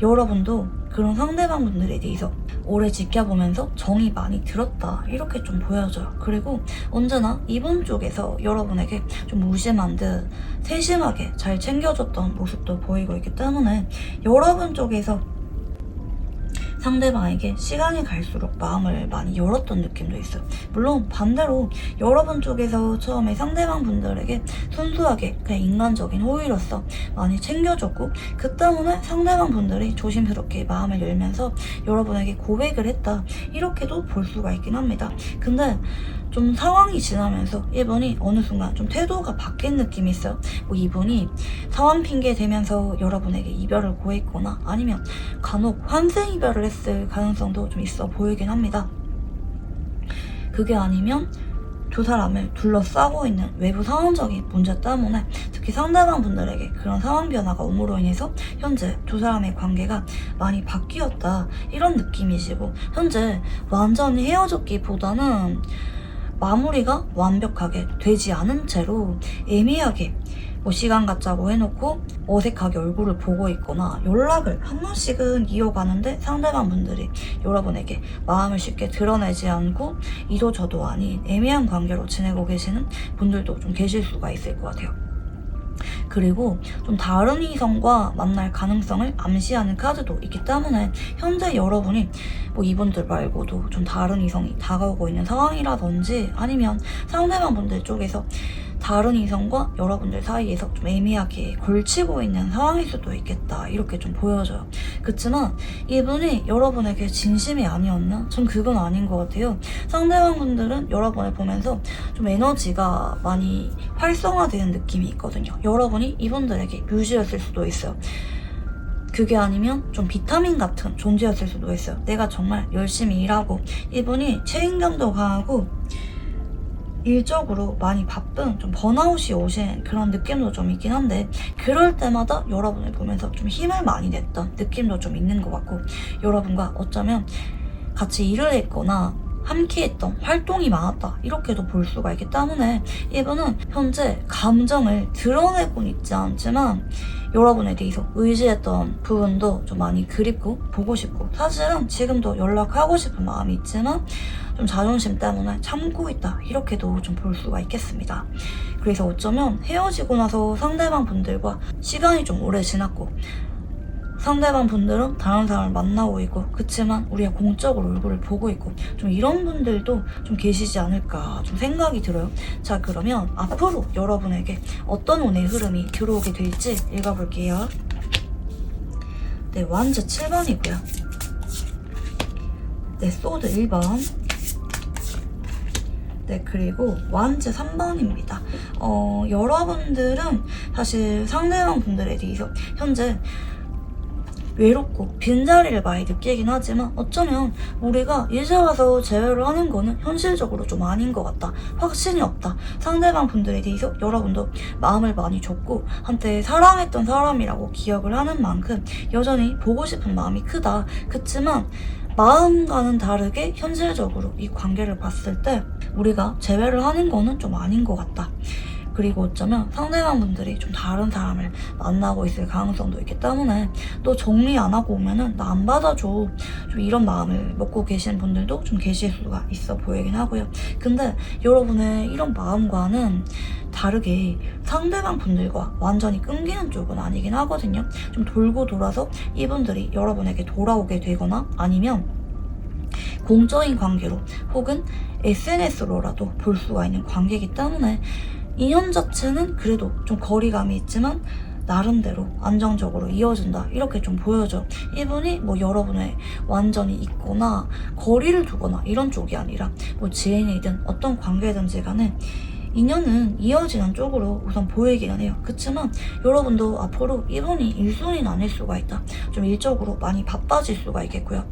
여러분도 그런 상대방 분들에 대해서 오래 지켜보면서 정이 많이 들었다 이렇게 좀 보여져요. 그리고 언제나 이분 쪽에서 여러분에게 좀 무심한 듯 세심하게 잘 챙겨줬던 모습도 보이고 있기 때문에 여러분 쪽에서 상대방에게 시간이 갈수록 마음을 많이 열었던 느낌도 있어요. 물론 반대로 여러분 쪽에서 처음에 상대방 분들에게 순수하게 그냥 인간적인 호의로서 많이 챙겨줬고 그 때문에 상대방 분들이 조심스럽게 마음을 열면서 여러분에게 고백을 했다 이렇게도 볼 수가 있긴 합니다. 근데 좀 상황이 지나면서 이분이 어느 순간 좀 태도가 바뀐 느낌이 있어요. 뭐 이분이 상황 핑계 대면서 여러분에게 이별을 고했거나 아니면 간혹 환생 이별을 했을 가능성도 좀 있어 보이긴 합니다. 그게 아니면 두 사람을 둘러싸고 있는 외부 상황적인 문제 때문에 특히 상대방 분들에게 그런 상황 변화가 옴으로 인해서 현재 두 사람의 관계가 많이 바뀌었다 이런 느낌이시고 현재 완전히 헤어졌기보다는 마무리가 완벽하게 되지 않은 채로 애매하게 뭐 시간 갖자고 해놓고 어색하게 얼굴을 보고 있거나 연락을 한 번씩은 이어가는데 상대방 분들이 여러분에게 마음을 쉽게 드러내지 않고 이도저도 아닌 애매한 관계로 지내고 계시는 분들도 좀 계실 수가 있을 것 같아요. 그리고 좀 다른 이성과 만날 가능성을 암시하는 카드도 있기 때문에 현재 여러분이 뭐 이분들 말고도 좀 다른 이성이 다가오고 있는 상황이라든지 아니면 상대방 분들 쪽에서 다른 이성과 여러분들 사이에서 좀 애매하게 걸치고 있는 상황일 수도 있겠다 이렇게 좀 보여져요. 그렇지만 이분이 여러분에게 진심이 아니었나? 전 그건 아닌 것 같아요. 상대방 분들은 여러분을 보면서 좀 에너지가 많이 활성화되는 느낌이 있거든요. 여러분이 이분들에게 뮤즈였을 수도 있어요. 그게 아니면 좀 비타민 같은 존재였을 수도 있어요. 내가 정말 열심히 일하고 이분이 책임감도 강하고 일적으로 많이 바쁜 좀 번아웃이 오신 그런 느낌도 좀 있긴 한데 그럴 때마다 여러분을 보면서 좀 힘을 많이 냈던 느낌도 좀 있는 것 같고 여러분과 어쩌면 같이 일을 했거나 함께했던 활동이 많았다 이렇게도 볼 수가 있기 때문에 이분은 현재 감정을 드러내고는 있지 않지만 여러분에 대해서 의지했던 부분도 좀 많이 그립고 보고 싶고 사실은 지금도 연락하고 싶은 마음이 있지만 좀 자존심 때문에 참고 있다 이렇게도 좀 볼 수가 있겠습니다. 그래서 어쩌면 헤어지고 나서 상대방 분들과 시간이 좀 오래 지났고 상대방 분들은 다른 사람을 만나고 있고 그치만 우리가 공적으로 얼굴을 보고 있고 좀 이런 분들도 좀 계시지 않을까 좀 생각이 들어요. 자 그러면 앞으로 여러분에게 어떤 운의 흐름이 들어오게 될지 읽어볼게요. 네, 완즈 7번이고요. 네, 소드 1번. 네, 그리고 완즈 3번입니다. 여러분들은 사실 상대방 분들에 대해서 현재 외롭고 빈자리를 많이 느끼긴 하지만 어쩌면 우리가 이제 와서 재회를 하는 거는 현실적으로 좀 아닌 것 같다. 확신이 없다. 상대방 분들에 대해서 여러분도 마음을 많이 줬고 한때 사랑했던 사람이라고 기억을 하는 만큼 여전히 보고 싶은 마음이 크다. 그치만 마음과는 다르게 현실적으로 이 관계를 봤을 때 우리가 재회를 하는 거는 좀 아닌 것 같다. 그리고 어쩌면 상대방 분들이 좀 다른 사람을 만나고 있을 가능성도 있기 때문에 또 정리 안 하고 오면은 나 안 받아줘 좀 이런 마음을 먹고 계신 분들도 좀 계실 수가 있어 보이긴 하고요. 근데 여러분의 이런 마음과는 다르게 상대방 분들과 완전히 끊기는 쪽은 아니긴 하거든요. 좀 돌고 돌아서 이분들이 여러분에게 돌아오게 되거나 아니면 공적인 관계로 혹은 SNS로라도 볼 수가 있는 관계이기 때문에 인연 자체는 그래도 좀 거리감이 있지만 나름대로 안정적으로 이어진다 이렇게 좀 보여져. 이분이 뭐 여러분의 완전히 있거나 거리를 두거나 이런 쪽이 아니라 뭐 지인이든 어떤 관계든지 간에 인연은 이어지는 쪽으로 우선 보이기는 해요. 그치만 여러분도 앞으로 이분이 1순위는 아닐 수가 있다. 좀 일적으로 많이 바빠질 수가 있겠고요.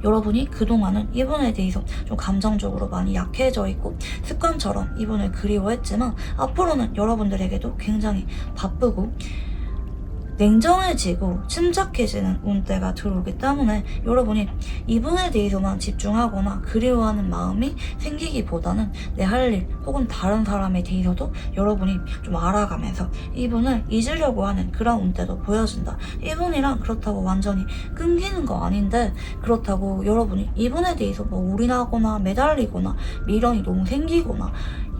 여러분이 그동안은 이분에 대해서 좀 감정적으로 많이 약해져 있고 습관처럼 이분을 그리워했지만 앞으로는 여러분들에게도 굉장히 바쁘고 냉정해지고 침착해지는 운때가 들어오기 때문에 여러분이 이분에 대해서만 집중하거나 그리워하는 마음이 생기기보다는 내 할 일 혹은 다른 사람에 대해서도 여러분이 좀 알아가면서 이분을 잊으려고 하는 그런 운때도 보여진다. 이분이랑 그렇다고 완전히 끊기는 거 아닌데 그렇다고 여러분이 이분에 대해서 뭐 올인하거나 매달리거나 미련이 너무 생기거나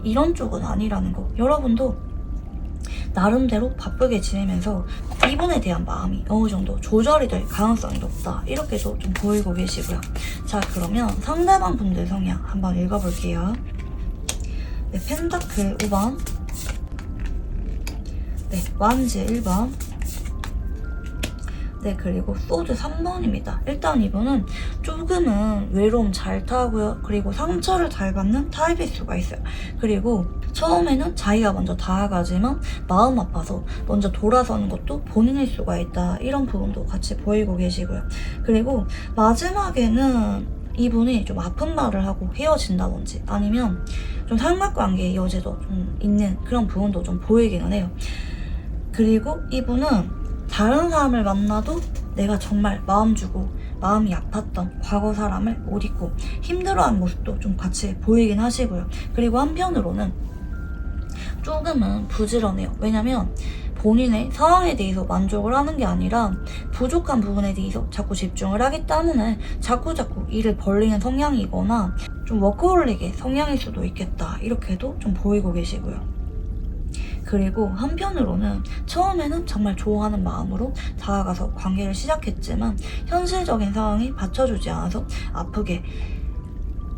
이런 쪽은 아니라는 거. 여러분도 나름대로 바쁘게 지내면서 이분에 대한 마음이 어느 정도 조절이 될 가능성이 높다. 이렇게도 좀 보이고 계시고요. 자, 그러면 상대방 분들 성향 한번 읽어볼게요. 네, 펜타클 5번, 네, 완지 1번, 네, 그리고 소드 3번입니다. 일단 이분은 조금은 외로움 잘 타고요. 그리고 상처를 잘 받는 타입일 수가 있어요. 그리고 처음에는 자기가 먼저 다가가지만 마음 아파서 먼저 돌아서는 것도 본인일 수가 있다. 이런 부분도 같이 보이고 계시고요. 그리고 마지막에는 이분이 좀 아픈 말을 하고 헤어진다든지 아니면 좀 삼각관계의 여지도 좀 있는 그런 부분도 좀 보이기는 해요. 그리고 이분은 다른 사람을 만나도 내가 정말 마음 주고 마음이 아팠던 과거 사람을 못 잊고 힘들어하는 모습도 좀 같이 보이긴 하시고요. 그리고 한편으로는 조금은 부지런해요. 왜냐면 본인의 상황에 대해서 만족을 하는 게 아니라 부족한 부분에 대해서 자꾸 집중을 하기 때문에 자꾸 일을 벌리는 성향이거나 좀 워커홀릭의 성향일 수도 있겠다. 이렇게도 좀 보이고 계시고요. 그리고 한편으로는 처음에는 정말 좋아하는 마음으로 다가가서 관계를 시작했지만 현실적인 상황이 받쳐주지 않아서 아프게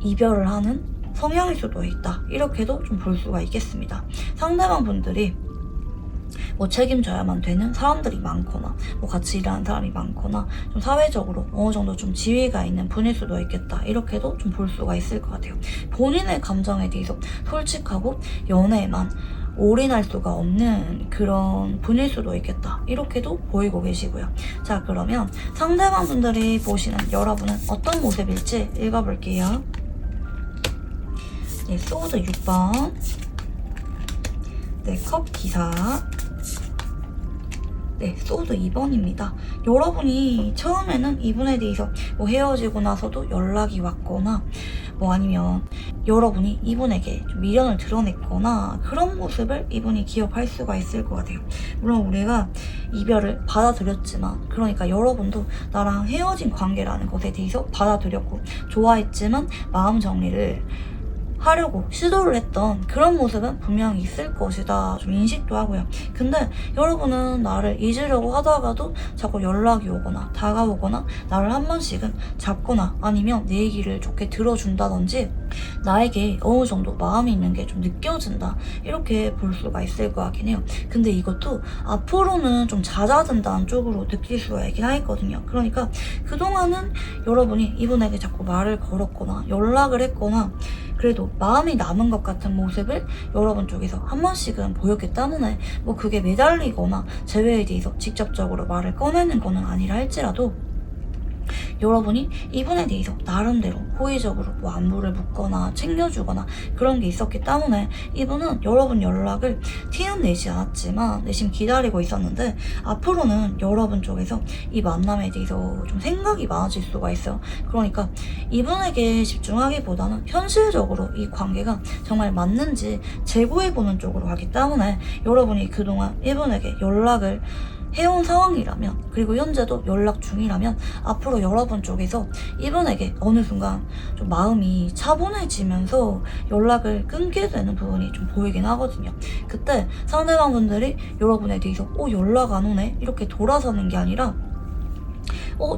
이별을 하는 성향일 수도 있다. 이렇게도 좀 볼 수가 있겠습니다. 상대방 분들이 뭐 책임져야만 되는 사람들이 많거나 뭐 같이 일하는 사람이 많거나 좀 사회적으로 어느 정도 좀 지위가 있는 분일 수도 있겠다. 이렇게도 좀 볼 수가 있을 것 같아요. 본인의 감정에 대해서 솔직하고 연애에만 올인할 수가 없는 그런 분일 수도 있겠다. 이렇게도 보이고 계시고요. 자, 그러면 상대방 분들이 보시는 여러분은 어떤 모습일지 읽어볼게요. 네, 소드 6번, 네, 컵 기사, 네, 소드 2번입니다. 여러분이 처음에는 이분에 대해서 뭐 헤어지고 나서도 연락이 왔거나 뭐 아니면 여러분이 이분에게 좀 미련을 드러냈거나 그런 모습을 이분이 기억할 수가 있을 것 같아요. 물론 우리가 이별을 받아들였지만 그러니까 여러분도 나랑 헤어진 관계라는 것에 대해서 받아들였고 좋아했지만 마음 정리를 하려고 시도를 했던 그런 모습은 분명히 있을 것이다. 좀 인식도 하고요. 근데 여러분은 나를 잊으려고 하다가도 자꾸 연락이 오거나 다가오거나 나를 한 번씩은 잡거나 아니면 내 얘기를 좋게 들어준다든지 나에게 어느 정도 마음이 있는 게 좀 느껴진다. 이렇게 볼 수가 있을 것 같긴 해요. 근데 이것도 앞으로는 좀 잦아든다는 쪽으로 느낄 수가 있긴 하거든요. 그러니까 그동안은 여러분이 이분에게 자꾸 말을 걸었거나 연락을 했거나 그래도 마음이 남은 것 같은 모습을 여러분 쪽에서 한 번씩은 보였기 때문에 뭐 그게 매달리거나 재회에 대해서 직접적으로 말을 꺼내는 거는 아니라 할지라도 여러분이 이분에 대해서 나름대로 호의적으로 뭐 안부를 묻거나 챙겨주거나 그런 게 있었기 때문에 이분은 여러분 연락을 티는 내지 않았지만 내심 기다리고 있었는데 앞으로는 여러분 쪽에서 이 만남에 대해서 좀 생각이 많아질 수가 있어요. 그러니까 이분에게 집중하기보다는 현실적으로 이 관계가 정말 맞는지 재고해보는 쪽으로 가기 때문에 여러분이 그동안 이분에게 연락을 해온 상황이라면 그리고 현재도 연락 중이라면 앞으로 여러분 쪽에서 이분에게 어느 순간 좀 마음이 차분해지면서 연락을 끊게 되는 부분이 좀 보이긴 하거든요. 그때 상대방 분들이 여러분에 대해서 연락 안 오네? 이렇게 돌아서는 게 아니라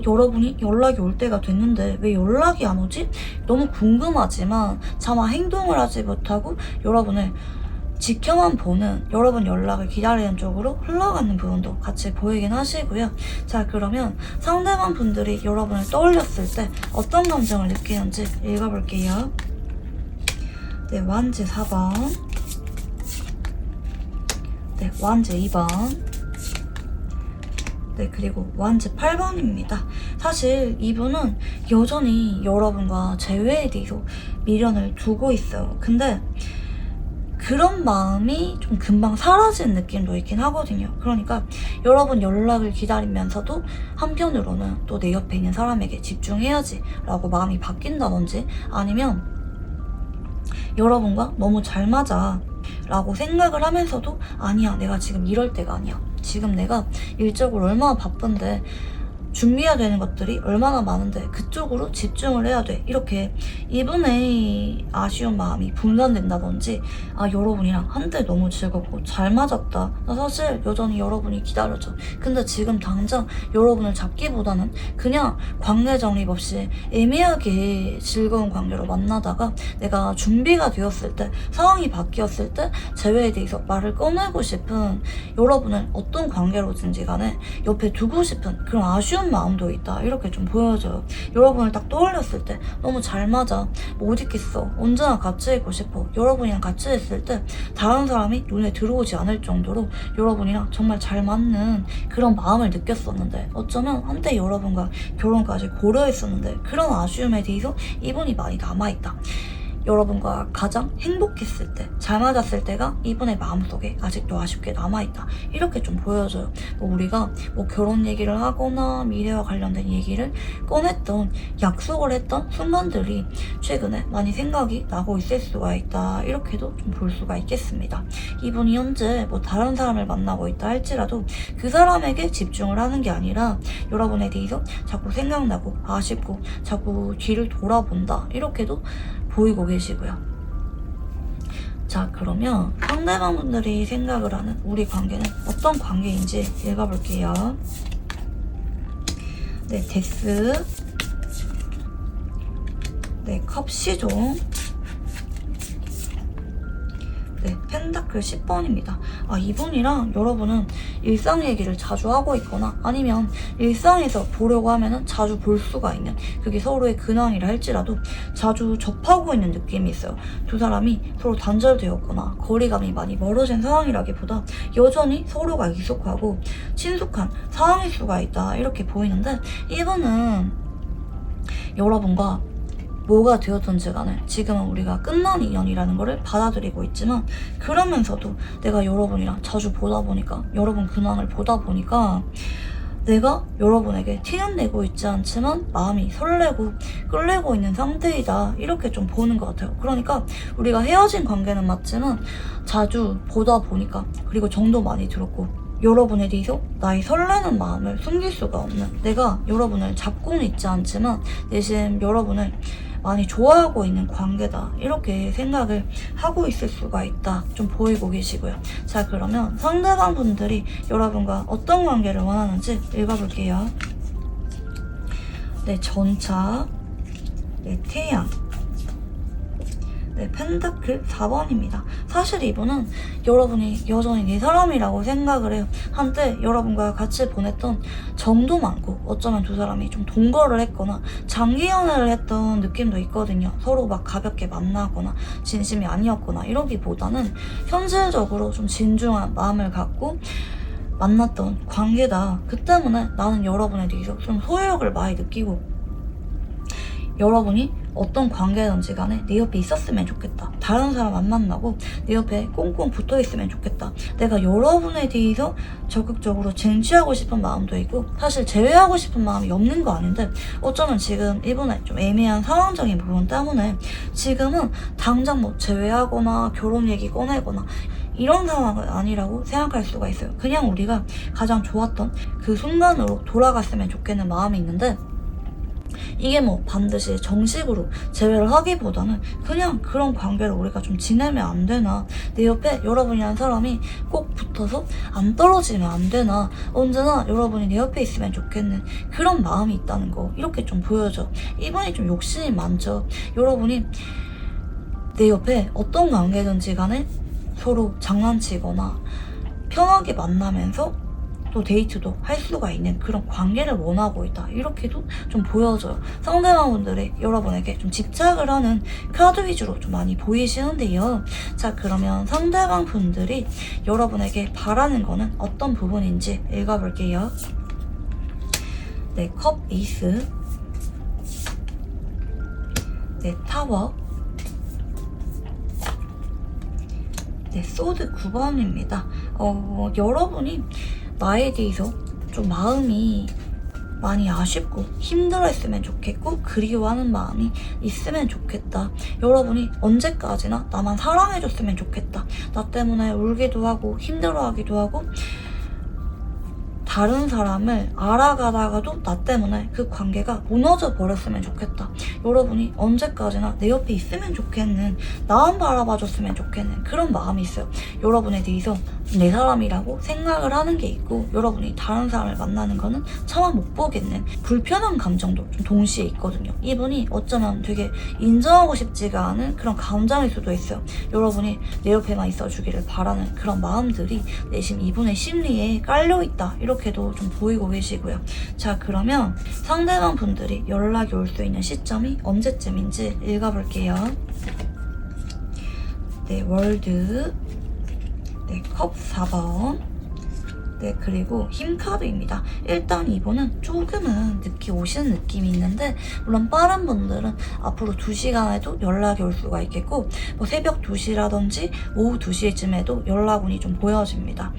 여러분이 연락이 올 때가 됐는데 왜 연락이 안 오지? 너무 궁금하지만 차마 행동을 하지 못하고 여러분을 지켜만 보는 여러분 연락을 기다리는 쪽으로 흘러가는 부분도 같이 보이긴 하시고요. 자, 그러면 상대방 분들이 여러분을 떠올렸을 때 어떤 감정을 느끼는지 읽어볼게요. 네, 완지 4번, 네, 완지 2번, 네, 그리고 완즈 8번입니다. 사실 이분은 여전히 여러분과 재회에 대해서 미련을 두고 있어요. 근데 그런 마음이 좀 금방 사라지는 느낌도 있긴 하거든요. 그러니까 여러분 연락을 기다리면서도 한편으로는 또 내 옆에 있는 사람에게 집중해야지 라고 마음이 바뀐다든지, 아니면 여러분과 너무 잘 맞아 라고 생각을 하면서도 아니야, 내가 지금 이럴 때가 아니야, 지금 내가 일적으로 얼마나 바쁜데 준비해야 되는 것들이 얼마나 많은데 그쪽으로 집중을 해야 돼, 이렇게 이분의 아쉬운 마음이 분산된다든지, 아, 여러분이랑 한때 너무 즐겁고 잘 맞았다, 나 사실 여전히 여러분이 기다려줘, 근데 지금 당장 여러분을 잡기보다는 그냥 관계 정립 없이 애매하게 즐거운 관계로 만나다가 내가 준비가 되었을 때, 상황이 바뀌었을 때 재회에 대해서 말을 꺼내고 싶은, 여러분을 어떤 관계로든지 간에 옆에 두고 싶은 그런 아쉬운 마음도 있다, 이렇게 좀 보여져요. 여러분을 딱 떠올렸을 때 너무 잘 맞아, 못 있겠어, 언제나 같이 있고 싶어, 여러분이랑 같이 있을 때 다른 사람이 눈에 들어오지 않을 정도로 여러분이랑 정말 잘 맞는 그런 마음을 느꼈었는데, 어쩌면 한때 여러분과 결혼까지 고려했었는데 그런 아쉬움에 대해서 이분이 많이 남아있다. 여러분과 가장 행복했을 때, 잘 맞았을 때가 이분의 마음속에 아직도 아쉽게 남아있다, 이렇게 좀 보여져요. 우리가 결혼 얘기를 하거나 미래와 관련된 얘기를 꺼냈던, 약속을 했던 순간들이 최근에 많이 생각이 나고 있을 수가 있다, 이렇게도 좀 볼 수가 있겠습니다. 이분이 현재 다른 사람을 만나고 있다 할지라도 그 사람에게 집중을 하는 게 아니라 여러분에 대해서 자꾸 생각나고 아쉽고 자꾸 뒤를 돌아본다, 이렇게도 보이고 계시고요. 자, 그러면 상대방분들이 생각을 하는 우리 관계는 어떤 관계인지 읽어볼게요. 네, 데스, 네, 컵 시종, 네, 펜다클 10번입니다. 아, 이분이랑 여러분은 일상 얘기를 자주 하고 있거나 아니면 일상에서 보려고 하면은 자주 볼 수가 있는, 그게 서로의 근황이라 할지라도 자주 접하고 있는 느낌이 있어요. 두 사람이 서로 단절되었거나 거리감이 많이 멀어진 상황이라기보다 여전히 서로가 익숙하고 친숙한 상황일 수가 있다, 이렇게 보이는데, 이분은 여러분과 뭐가 되었든지 간에 지금은 우리가 끝난 인연이라는 거를 받아들이고 있지만, 그러면서도 내가 여러분이랑 자주 보다 보니까, 여러분 근황을 보다 보니까 내가 여러분에게 티는 내고 있지 않지만 마음이 설레고 끌리고 있는 상태이다, 이렇게 좀 보는 것 같아요. 그러니까 우리가 헤어진 관계는 맞지만 자주 보다 보니까, 그리고 정도 많이 들었고, 여러분에 대해서 나의 설레는 마음을 숨길 수가 없는, 내가 여러분을 잡고는 있지 않지만 대신 여러분을 많이 좋아하고 있는 관계다, 이렇게 생각을 하고 있을 수가 있다, 좀 보이고 계시고요. 자, 그러면 상대방 분들이 여러분과 어떤 관계를 원하는지 읽어볼게요. 네, 전차, 네, 태양, 네, 펜타클 4번입니다. 사실 이분은 여러분이 여전히 내 사람이라고 생각을 해요. 한때 여러분과 같이 보냈던 정도 많고, 어쩌면 두 사람이 좀 동거를 했거나 장기 연애를 했던 느낌도 있거든요. 서로 막 가볍게 만나거나 진심이 아니었거나 이러기보다는 현실적으로 좀 진중한 마음을 갖고 만났던 관계다. 그 때문에 나는 여러분에 대해서 좀 소유욕을 많이 느끼고, 여러분이 어떤 관계든지 간에 내 옆에 있었으면 좋겠다, 다른 사람 안 만나고 내 옆에 꽁꽁 붙어있으면 좋겠다, 내가 여러분에 대해서 적극적으로 쟁취하고 싶은 마음도 있고, 사실 제외하고 싶은 마음이 없는 거 아닌데, 어쩌면 지금 이번에 좀 애매한 상황적인 부분 때문에 지금은 당장 제외하거나 결혼 얘기 꺼내거나 이런 상황은 아니라고 생각할 수가 있어요. 그냥 우리가 가장 좋았던 그 순간으로 돌아갔으면 좋겠는 마음이 있는데, 이게 반드시 정식으로 재회를 하기보다는 그냥 그런 관계를 우리가 좀 지내면 안 되나, 내 옆에 여러분이라는 사람이 꼭 붙어서 안 떨어지면 안 되나, 언제나 여러분이 내 옆에 있으면 좋겠는 그런 마음이 있다는 거, 이렇게 좀 보여져. 이분이 좀 욕심이 많죠. 여러분이 내 옆에 어떤 관계든지 간에 서로 장난치거나 편하게 만나면서 또 데이트도 할 수가 있는 그런 관계를 원하고 있다, 이렇게도 좀 보여져요. 상대방분들이 여러분에게 좀 집착을 하는 카드 위주로 좀 많이 보이시는데요. 자, 그러면 상대방 분들이 여러분에게 바라는 거는 어떤 부분인지 읽어볼게요. 네, 컵 에이스, 네, 타워, 네, 소드 9번입니다. 여러분이 나에 대해서 좀 마음이 많이 아쉽고 힘들어했으면 좋겠고 그리워하는 마음이 있으면 좋겠다. 여러분이 언제까지나 나만 사랑해줬으면 좋겠다. 나 때문에 울기도 하고 힘들어하기도 하고 다른 사람을 알아가다가도 나 때문에 그 관계가 무너져 버렸으면 좋겠다. 여러분이 언제까지나 내 옆에 있으면 좋겠는, 나만 바라봐줬으면 좋겠는 그런 마음이 있어요. 여러분에 대해서 내 사람이라고 생각을 하는 게 있고 여러분이 다른 사람을 만나는 거는 차마 못 보겠는 불편한 감정도 좀 동시에 있거든요. 이분이 어쩌면 되게 인정하고 싶지가 않은 그런 감정일 수도 있어요. 여러분이 내 옆에만 있어주기를 바라는 그런 마음들이 내심 이분의 심리에 깔려있다, 이렇게도 좀 보이고 계시고요. 자, 그러면 상대방 분들이 연락이 올 수 있는 시점이 언제쯤인지 읽어볼게요. 네, 월드, 네, 컵 4번, 네, 그리고 힘카드입니다. 일단 이분은 조금은 늦게 오시는 느낌이 있는데 물론 빠른 분들은 앞으로 2시간에도 연락이 올 수가 있겠고 뭐 새벽 2시라든지 오후 2시쯤에도 연락운이 좀 보여집니다.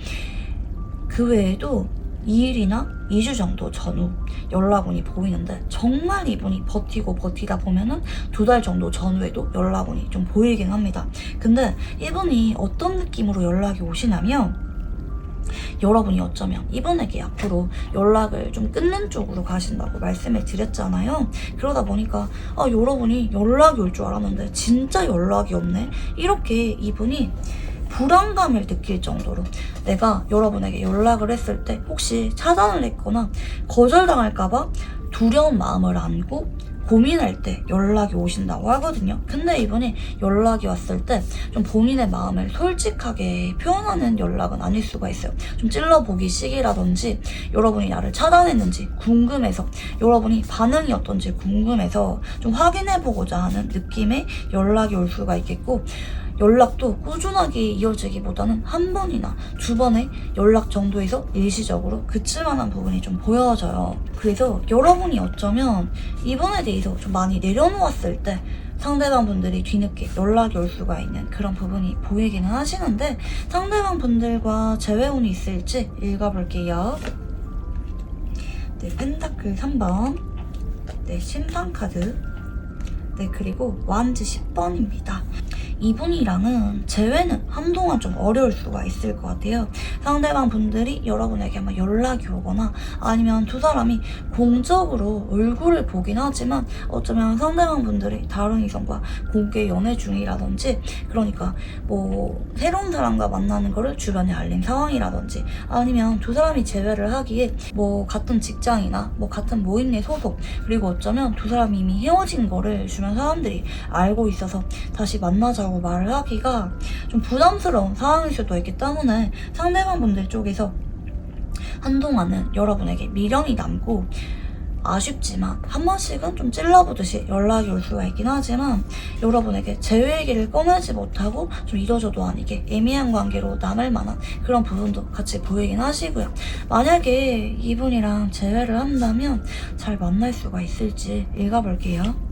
그 외에도 2일이나 2주 정도 전후 연락운이 보이는데 정말 이분이 버티다 보면은 2달 정도 전후에도 연락운이 좀 보이긴 합니다. 근데 이분이 어떤 느낌으로 연락이 오시냐면 여러분이 어쩌면 이분에게 앞으로 연락을 좀 끊는 쪽으로 가신다고 말씀을 드렸잖아요. 그러다 보니까 여러분이 연락이 올 줄 알았는데 진짜 연락이 없네, 이렇게 이분이 불안감을 느낄 정도로 내가 여러분에게 연락을 했을 때 혹시 차단을 했거나 거절당할까봐 두려운 마음을 안고 고민할 때 연락이 오신다고 하거든요. 근데 이분이 연락이 왔을 때 좀 본인의 마음을 솔직하게 표현하는 연락은 아닐 수가 있어요. 좀 찔러보기 식이라든지 여러분이 나를 차단했는지 궁금해서, 여러분이 반응이 어떤지 궁금해서 좀 확인해보고자 하는 느낌의 연락이 올 수가 있겠고 연락도 꾸준하게 이어지기보다는 한 번이나 2번의 연락 정도에서 일시적으로 그칠 만한 부분이 좀 보여져요. 그래서 여러분이 어쩌면 이분에 대해서 좀 많이 내려놓았을 때 상대방 분들이 뒤늦게 연락이 올 수가 있는 그런 부분이 보이기는 하시는데 상대방 분들과 재회운이 있을지 읽어볼게요. 네, 펜타클 3번, 네, 심상카드, 네, 그리고 완즈 10번입니다. 이분이랑은 재회는 한동안 좀 어려울 수가 있을 것 같아요. 상대방 분들이 여러분에게 막 연락이 오거나 아니면 두 사람이 공적으로 얼굴을 보긴 하지만 어쩌면 상대방 분들이 다른 이성과 공개 연애 중이라든지 그러니까 뭐 새로운 사람과 만나는 거를 주변에 알린 상황이라든지 아니면 두 사람이 재회를 하기에 뭐 같은 직장이나 뭐 같은 모임 내 소속 그리고 어쩌면 두 사람이 이미 헤어진 거를 주변 사람들이 알고 있어서 다시 만나자고 말을 하기가 좀 부담스러운 상황일 수도 있기 때문에 상대방 분들 쪽에서 한동안은 여러분에게 미련이 남고 아쉽지만 한 번씩은 좀 찔러보듯이 연락이 올 수가 있긴 하지만 여러분에게 재회 얘기를 꺼내지 못하고 좀 이러저도 아니게 애매한 관계로 남을 만한 그런 부분도 같이 보이긴 하시고요. 만약에 이분이랑 재회를 한다면 잘 만날 수가 있을지 읽어볼게요.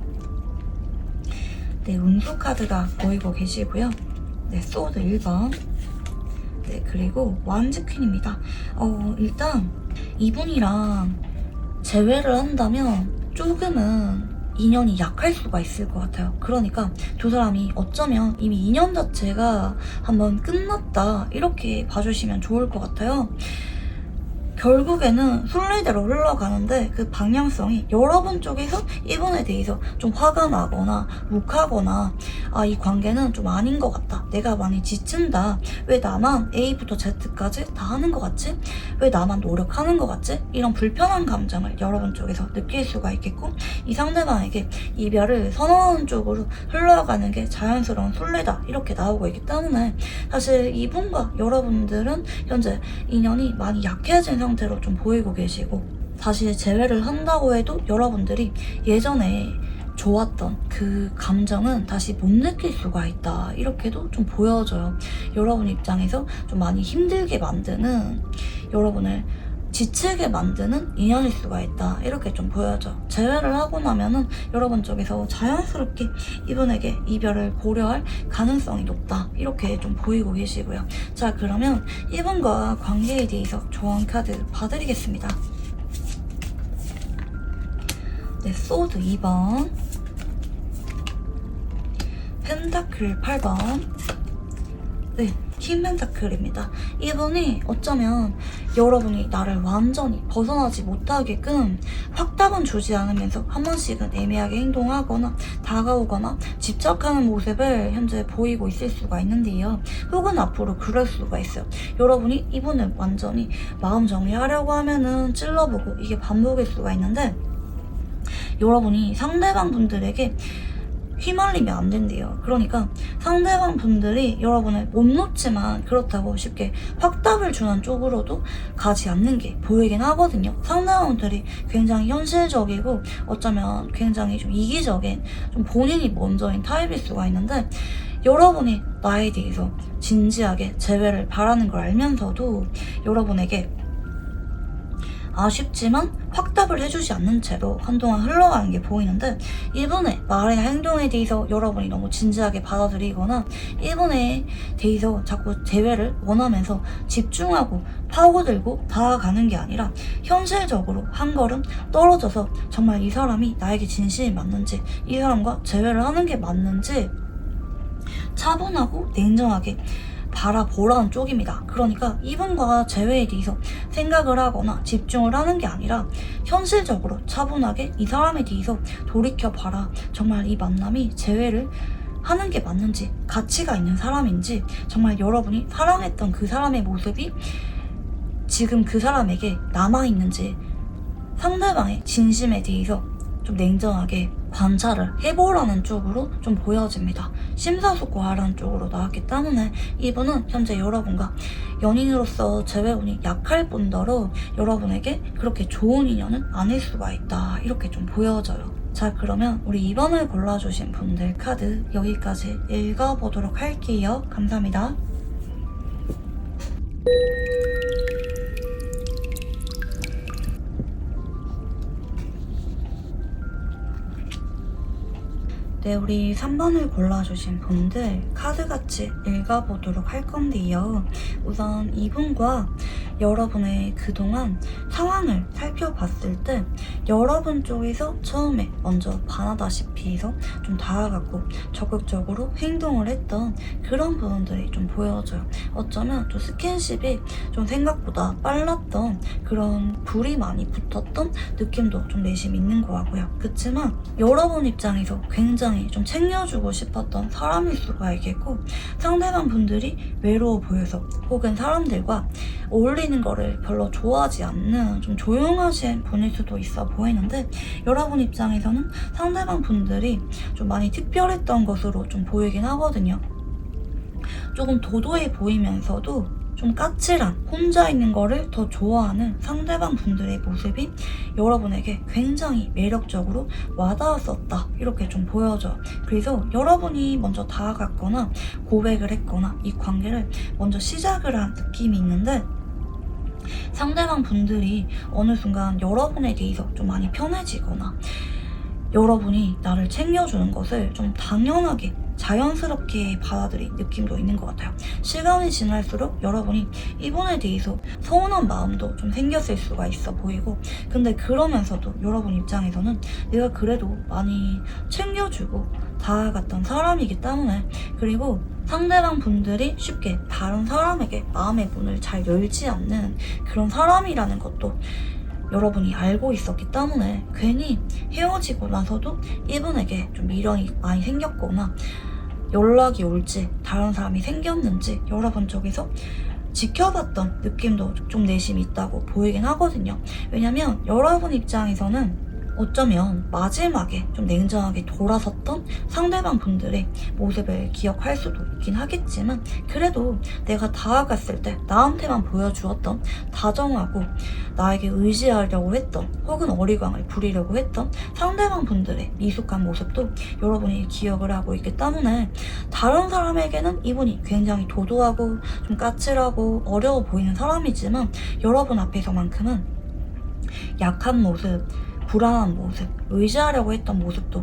네, 운수 카드가 보이고 계시고요. 네, 소드 1번. 네, 그리고 완즈 퀸입니다. 일단 이분이랑 재회를 한다면 조금은 인연이 약할 수가 있을 것 같아요. 그러니까 두 사람이 어쩌면 이미 인연 자체가 한번 끝났다 이렇게 봐주시면 좋을 것 같아요. 결국에는 순리대로 흘러가는데 그 방향성이 여러분 쪽에서 이분에 대해서 좀 화가 나거나 욱하거나 이 관계는 좀 아닌 것 같다. 내가 많이 지친다. 왜 나만 A부터 Z까지 다 하는 것 같지? 왜 나만 노력하는 것 같지? 이런 불편한 감정을 여러분 쪽에서 느낄 수가 있겠고 이 상대방에게 이별을 선언하는 쪽으로 흘러가는 게 자연스러운 순리다. 이렇게 나오고 있기 때문에 사실 이분과 여러분들은 현재 인연이 많이 약해진 상태로 좀 보이고 계시고 다시 재회를 한다고 해도 여러분들이 예전에 좋았던 그 감정은 다시 못 느낄 수가 있다 이렇게도 좀 보여져요. 여러분 입장에서 좀 많이 힘들게 만드는 여러분을 지치게 만드는 인연일 수가 있다. 이렇게 좀 보여져. 재회를 하고 나면은 여러분 쪽에서 자연스럽게 이분에게 이별을 고려할 가능성이 높다. 이렇게 좀 보이고 계시고요. 자, 그러면 이분과 관계에 대해서 조언 카드 봐드리겠습니다. 네, 소드 2번, 펜타클 8번, 네, 킹펜타클입니다. 이분이 어쩌면 여러분이 나를 완전히 벗어나지 못하게끔 확답은 주지 않으면서 한 번씩은 애매하게 행동하거나 다가오거나 집착하는 모습을 현재 보이고 있을 수가 있는데요. 혹은 앞으로 그럴 수가 있어요. 여러분이 이분을 완전히 마음 정리하려고 하면은 찔러보고 이게 반복일 수가 있는데, 여러분이 상대방 분들에게 휘말리면 안 된대요. 그러니까 상대방 분들이 여러분을 못 놓지만 그렇다고 쉽게 확답을 주는 쪽으로도 가지 않는 게 보이긴 하거든요. 상대방들이 굉장히 현실적이고 어쩌면 굉장히 좀 이기적인, 좀 본인이 먼저인 타입일 수가 있는데, 여러분이 나에 대해서 진지하게 재회를 바라는 걸 알면서도 여러분에게 아쉽지만 확답을 해주지 않는 채로 한동안 흘러가는 게 보이는데, 이분의 말이나 행동에 대해서 여러분이 너무 진지하게 받아들이거나 이분에 대해서 자꾸 재회를 원하면서 집중하고 파고들고 다가가는 게 아니라 현실적으로 한 걸음 떨어져서 정말 이 사람이 나에게 진심이 맞는지, 이 사람과 재회를 하는 게 맞는지 차분하고 냉정하게 바라보라는 쪽입니다. 그러니까 이분과 재회에 대해서 생각을 하거나 집중을 하는 게 아니라 현실적으로 차분하게 이 사람에 대해서 돌이켜봐라. 정말 이 만남이 재회를 하는 게 맞는지, 가치가 있는 사람인지, 정말 여러분이 사랑했던 그 사람의 모습이 지금 그 사람에게 남아있는지, 상대방의 진심에 대해서 좀 냉정하게 관찰을 해보라는 쪽으로 좀 보여집니다. 심사숙고하라는 쪽으로 나왔기 때문에 이분은 현재 여러분과 연인으로서 재회운이 약할 뿐더러 여러분에게 그렇게 좋은 인연은 아닐 수가 있다. 이렇게 좀 보여져요. 자, 그러면 우리 2번을 골라주신 분들 카드 여기까지 읽어보도록 할게요. 감사합니다. 네, 우리 3번을 골라주신 분들 카드같이 읽어보도록 할 건데요. 우선 이분과 여러분의 그동안 상황을 살펴봤을 때 여러분 쪽에서 처음에 먼저 반하다시피 해서 좀 다가갔고 적극적으로 행동을 했던 그런 부분들이 좀 보여져요. 어쩌면 좀 스킨십이 좀 생각보다 빨랐던, 그런 불이 많이 붙었던 느낌도 좀 내심 있는 것 같고요. 그치만 여러분 입장에서 굉장히 좀 챙겨주고 싶었던 사람일 수가 있겠고, 상대방 분들이 외로워 보여서 혹은 사람들과 어울리는 거를 별로 좋아하지 않는 좀 조용하신 분일 수도 있어 보이는데, 여러분 입장에서는 상대방 분들이 좀 많이 특별했던 것으로 좀 보이긴 하거든요. 조금 도도해 보이면서도 좀 까칠한, 혼자 있는 거를 더 좋아하는 상대방 분들의 모습이 여러분에게 굉장히 매력적으로 와닿았었다. 이렇게 좀 보여져요. 그래서 여러분이 먼저 다가갔거나 고백을 했거나 이 관계를 먼저 시작을 한 느낌이 있는데, 상대방 분들이 어느 순간 여러분에 대해서 좀 많이 편해지거나 여러분이 나를 챙겨주는 것을 좀 당연하게 자연스럽게 받아들인 느낌도 있는 것 같아요. 시간이 지날수록 여러분이 이분에 대해서 서운한 마음도 좀 생겼을 수가 있어 보이고, 근데 그러면서도 여러분 입장에서는 내가 그래도 많이 챙겨주고 다가갔던 사람이기 때문에, 그리고 상대방 분들이 쉽게 다른 사람에게 마음의 문을 잘 열지 않는 그런 사람이라는 것도 여러분이 알고 있었기 때문에 괜히 헤어지고 나서도 이분에게 좀 미련이 많이 생겼거나 연락이 올지 다른 사람이 생겼는지 여러분 쪽에서 지켜봤던 느낌도 좀 내심 있다고 보이긴 하거든요. 왜냐면 여러분 입장에서는 어쩌면 마지막에 좀 냉정하게 돌아섰던 상대방 분들의 모습을 기억할 수도 있긴 하겠지만, 그래도 내가 다가갔을 때 나한테만 보여주었던 다정하고 나에게 의지하려고 했던, 혹은 어리광을 부리려고 했던 상대방 분들의 미숙한 모습도 여러분이 기억을 하고 있기 때문에, 다른 사람에게는 이분이 굉장히 도도하고 좀 까칠하고 어려워 보이는 사람이지만, 여러분 앞에서만큼은 약한 모습, 불안한 모습, 의지하려고 했던 모습도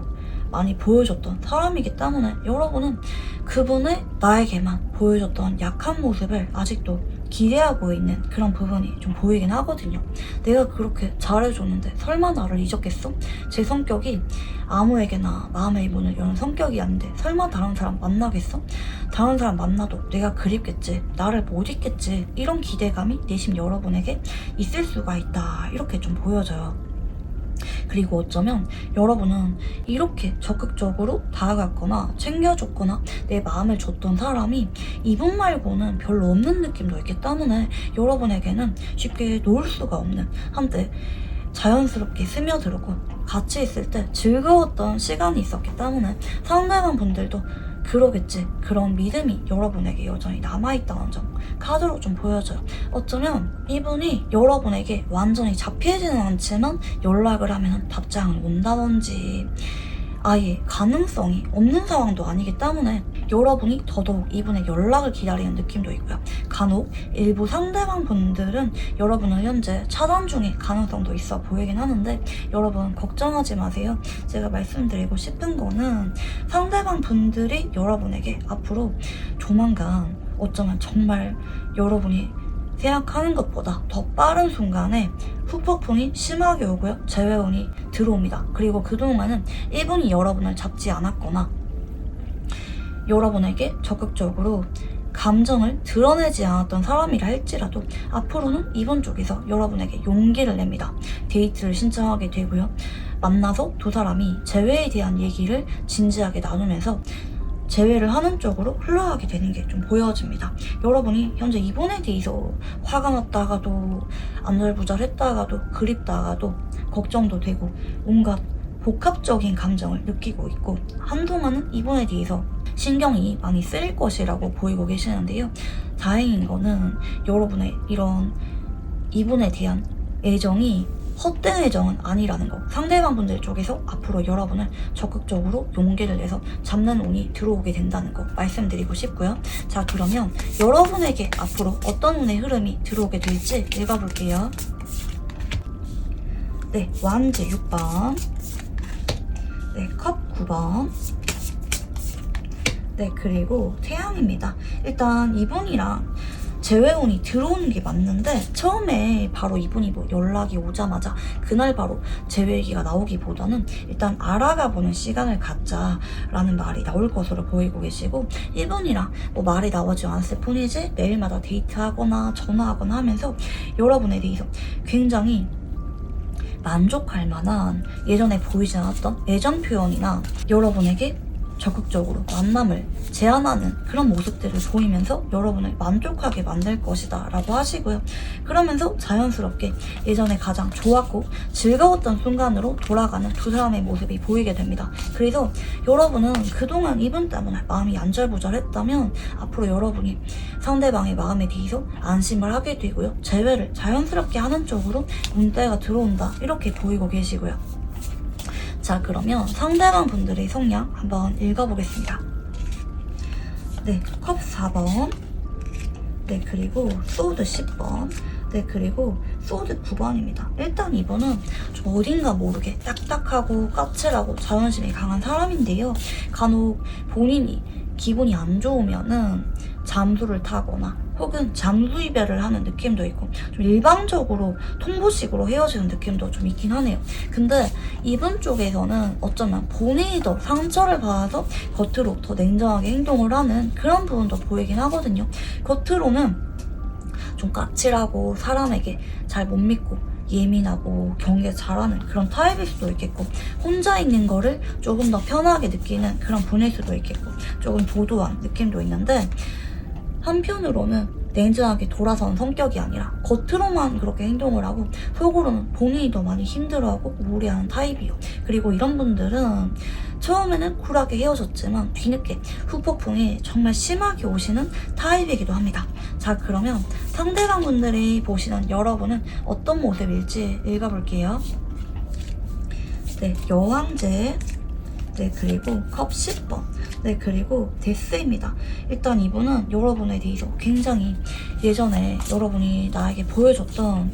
많이 보여줬던 사람이기 때문에, 여러분은 그분의 나에게만 보여줬던 약한 모습을 아직도 기대하고 있는 그런 부분이 좀 보이긴 하거든요. 내가 그렇게 잘해줬는데 설마 나를 잊었겠어? 제 성격이 아무에게나 마음의 문을 여는 성격이 아닌데 설마 다른 사람 만나겠어? 다른 사람 만나도 내가 그립겠지, 나를 못 잊겠지, 이런 기대감이 내심 여러분에게 있을 수가 있다, 이렇게 좀 보여져요. 그리고 어쩌면 여러분은 이렇게 적극적으로 다가갔거나 챙겨줬거나 내 마음을 줬던 사람이 이분 말고는 별로 없는 느낌도 있기 때문에, 여러분에게는 쉽게 놓을 수가 없는, 한때 자연스럽게 스며들고 같이 있을 때 즐거웠던 시간이 있었기 때문에 상대방 분들도 그러겠지, 그런 믿음이 여러분에게 여전히 남아있다는 점 카드로 좀 보여져요. 어쩌면 이분이 여러분에게 완전히 잡히지는 않지만 연락을 하면 답장을 온다든지 아예 가능성이 없는 상황도 아니기 때문에 여러분이 더더욱 이분의 연락을 기다리는 느낌도 있고요. 간혹 일부 상대방 분들은 여러분을 현재 차단 중일 가능성도 있어 보이긴 하는데, 여러분 걱정하지 마세요. 제가 말씀드리고 싶은 거는, 상대방 분들이 여러분에게 앞으로 조만간 어쩌면 정말 여러분이 생각하는 것보다 더 빠른 순간에 후폭풍이 심하게 오고요, 재회운이 들어옵니다. 그리고 그동안은 이분이 여러분을 잡지 않았거나 여러분에게 적극적으로 감정을 드러내지 않았던 사람이라 할지라도 앞으로는 이번 쪽에서 여러분에게 용기를 냅니다. 데이트를 신청하게 되고요, 만나서 두 사람이 재회에 대한 얘기를 진지하게 나누면서 재회를 하는 쪽으로 흘러가게 되는 게 좀 보여집니다. 여러분이 현재 이분에 대해서 화가 났다가도 안절부절했다가도 그립다가도 걱정도 되고 온갖 복합적인 감정을 느끼고 있고, 한동안은 이분에 대해서 신경이 많이 쓰일 것이라고 보이고 계시는데요. 다행인 거는 여러분의 이런 이분에 대한 애정이 헛된 애정은 아니라는 거, 상대방 분들 쪽에서 앞으로 여러분을 적극적으로 용기를 내서 잡는 운이 들어오게 된다는 거 말씀드리고 싶고요. 자, 그러면 여러분에게 앞으로 어떤 운의 흐름이 들어오게 될지 읽어볼게요. 네, 완제 6번, 네, 컵 9번, 네, 그리고 태양입니다. 일단 이분이랑 재회운이 들어오는 게 맞는데, 처음에 바로 이분이 뭐 연락이 오자마자 그날 바로 재회기가 나오기보다는 일단 알아가보는 시간을 갖자라는 말이 나올 것으로 보이고 계시고, 이분이랑 뭐 말이 나오지 않았을 뿐이지 매일마다 데이트하거나 전화하거나 하면서 여러분에 대해서 굉장히 만족할 만한, 예전에 보이지 않았던 애정 표현이나 여러분에게 적극적으로 만남을 제안하는 그런 모습들을 보이면서 여러분을 만족하게 만들 것이다 라고 하시고요. 그러면서 자연스럽게 예전에 가장 좋았고 즐거웠던 순간으로 돌아가는 두 사람의 모습이 보이게 됩니다. 그래서 여러분은 그동안 이분 때문에 마음이 안절부절했다면 앞으로 여러분이 상대방의 마음에 대해서 안심을 하게 되고요, 재회를 자연스럽게 하는 쪽으로 운때가 들어온다, 이렇게 보이고 계시고요. 자, 그러면 상대방 분들의 성향 한번 읽어보겠습니다. 네, 컵 4번, 네, 그리고 소드 10번, 네, 그리고 소드 9번입니다. 일단 이번은 좀 어딘가 모르게 딱딱하고 까칠하고 자존심이 강한 사람인데요. 간혹 본인이 기분이 안 좋으면은 잠수를 타거나 혹은 잠수 이별을 하는 느낌도 있고, 좀 일방적으로 통보식으로 헤어지는 느낌도 좀 있긴 하네요. 근데 이분 쪽에서는 어쩌면 본인이 더 상처를 받아서 겉으로 더 냉정하게 행동을 하는 그런 부분도 보이긴 하거든요. 겉으로는 좀 까칠하고 사람에게 잘 못 믿고 예민하고 경계 잘하는 그런 타입일 수도 있겠고, 혼자 있는 거를 조금 더 편하게 느끼는 그런 분일 수도 있겠고, 조금 도도한 느낌도 있는데, 한편으로는 냉정하게 돌아선 성격이 아니라 겉으로만 그렇게 행동을 하고 속으로는 본인이 더 많이 힘들어하고 우울해하는 타입이에요. 그리고 이런 분들은 처음에는 쿨하게 헤어졌지만 뒤늦게 후폭풍이 정말 심하게 오시는 타입이기도 합니다. 자, 그러면 상대방 분들이 보시는 여러분은 어떤 모습일지 읽어볼게요. 네, 여왕제, 네, 그리고 컵 10번, 네, 그리고 데스입니다. 일단 이분은 여러분에 대해서 굉장히 예전에 여러분이 나에게 보여줬던